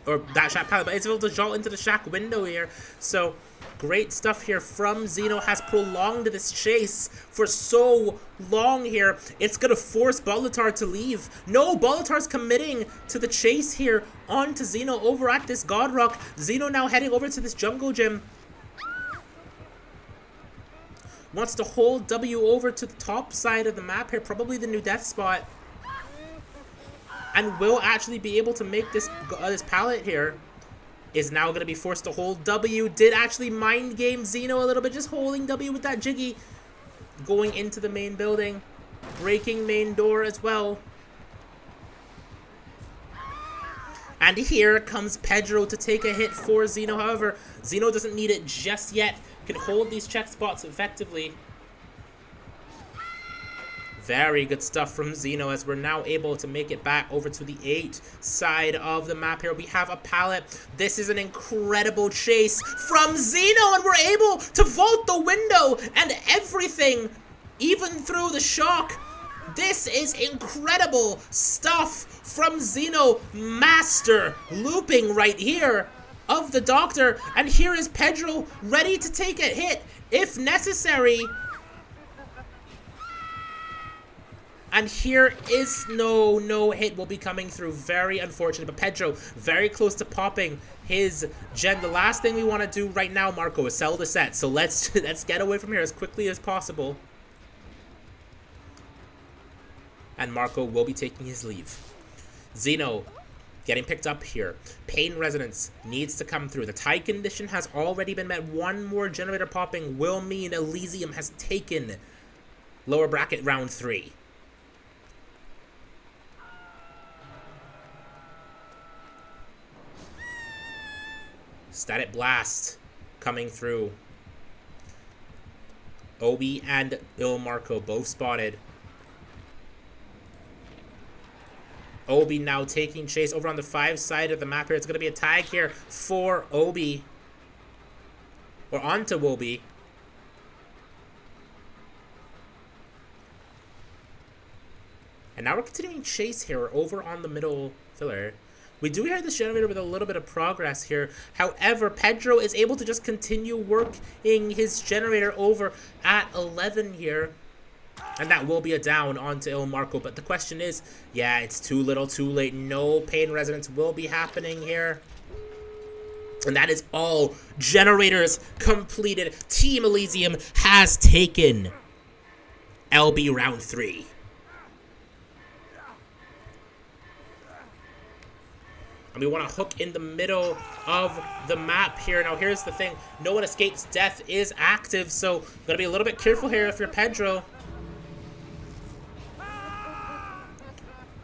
or that shack pallet, but it's able to vault into the shack window here. So great stuff here from Zeno. Has prolonged this chase for so long here. It's gonna force Bolitar to leave. No, Bolitar's committing to the chase here onto Zeno over at this God Rock. Zeno now heading over to this jungle gym. Wants to hold W over to the top side of the map here, probably the new death spot. And will actually be able to make this pallet here. Is now going to be forced to hold W. Did actually mind game Zeno a little bit, just holding W with that jiggy. Going into the main building. Breaking main door as well. And here comes Pedro to take a hit for Zeno. However, Zeno doesn't need it just yet. Can hold these check spots effectively. Very good stuff from Zeno as we're now able to make it back over to the 8 side of the map here. We have a pallet. This is an incredible chase from Zeno, and we're able to vault the window and everything, even through the shock. This is incredible stuff from Zeno. Master looping right here of the Doctor, and here is Pedro ready to take a hit if necessary. And here is no hit will be coming through. Very unfortunate, but Pedro very close to popping his gen. The last thing we want to do right now, Marco, is sell the set. So let's get away from here as quickly as possible. And Marco will be taking his leave. Zeno getting picked up here. Pain Resonance needs to come through. The tie condition has already been met. 1 more generator popping will mean Elysium has taken lower bracket round 3. Static Blast coming through. Obi and Marco both spotted. Obi now taking chase over on the 5 side of the map here. It's going to be a tag here for Obi. Or onto Obi. And now we're continuing chase here over on the middle filler. We do hear this generator with a little bit of progress here. However, Pedro is able to just continue working his generator over at 11 here. And that will be a down onto Marco. But the question is, yeah, it's too little, too late. No Pain Resonance will be happening here. And that is all. Generators completed. Team Elysium has taken LB round 3. And we want to hook in the middle of the map here. Now, here's the thing. No one escapes. Death is active, so gotta be a little bit careful here if you're Pedro.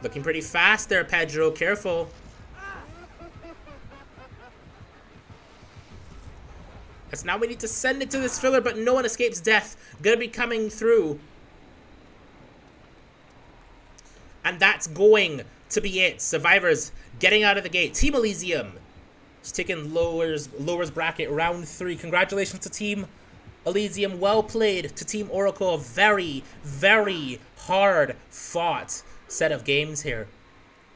Looking pretty fast there, Pedro. Careful. Yes, now we need to send it to this filler, but no one escapes death. Gonna be coming through. And that's going to be it. Survivors getting out of the gate. Team Elysium is taking lowers bracket round 3. Congratulations to Team Elysium. Well played to Team Oracle. A very, very hard fought set of games here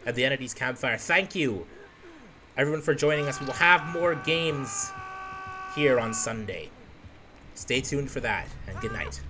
at the Entities Campfire. Thank you, everyone, for joining us. We will have more games here on Sunday. Stay tuned for that, and good night.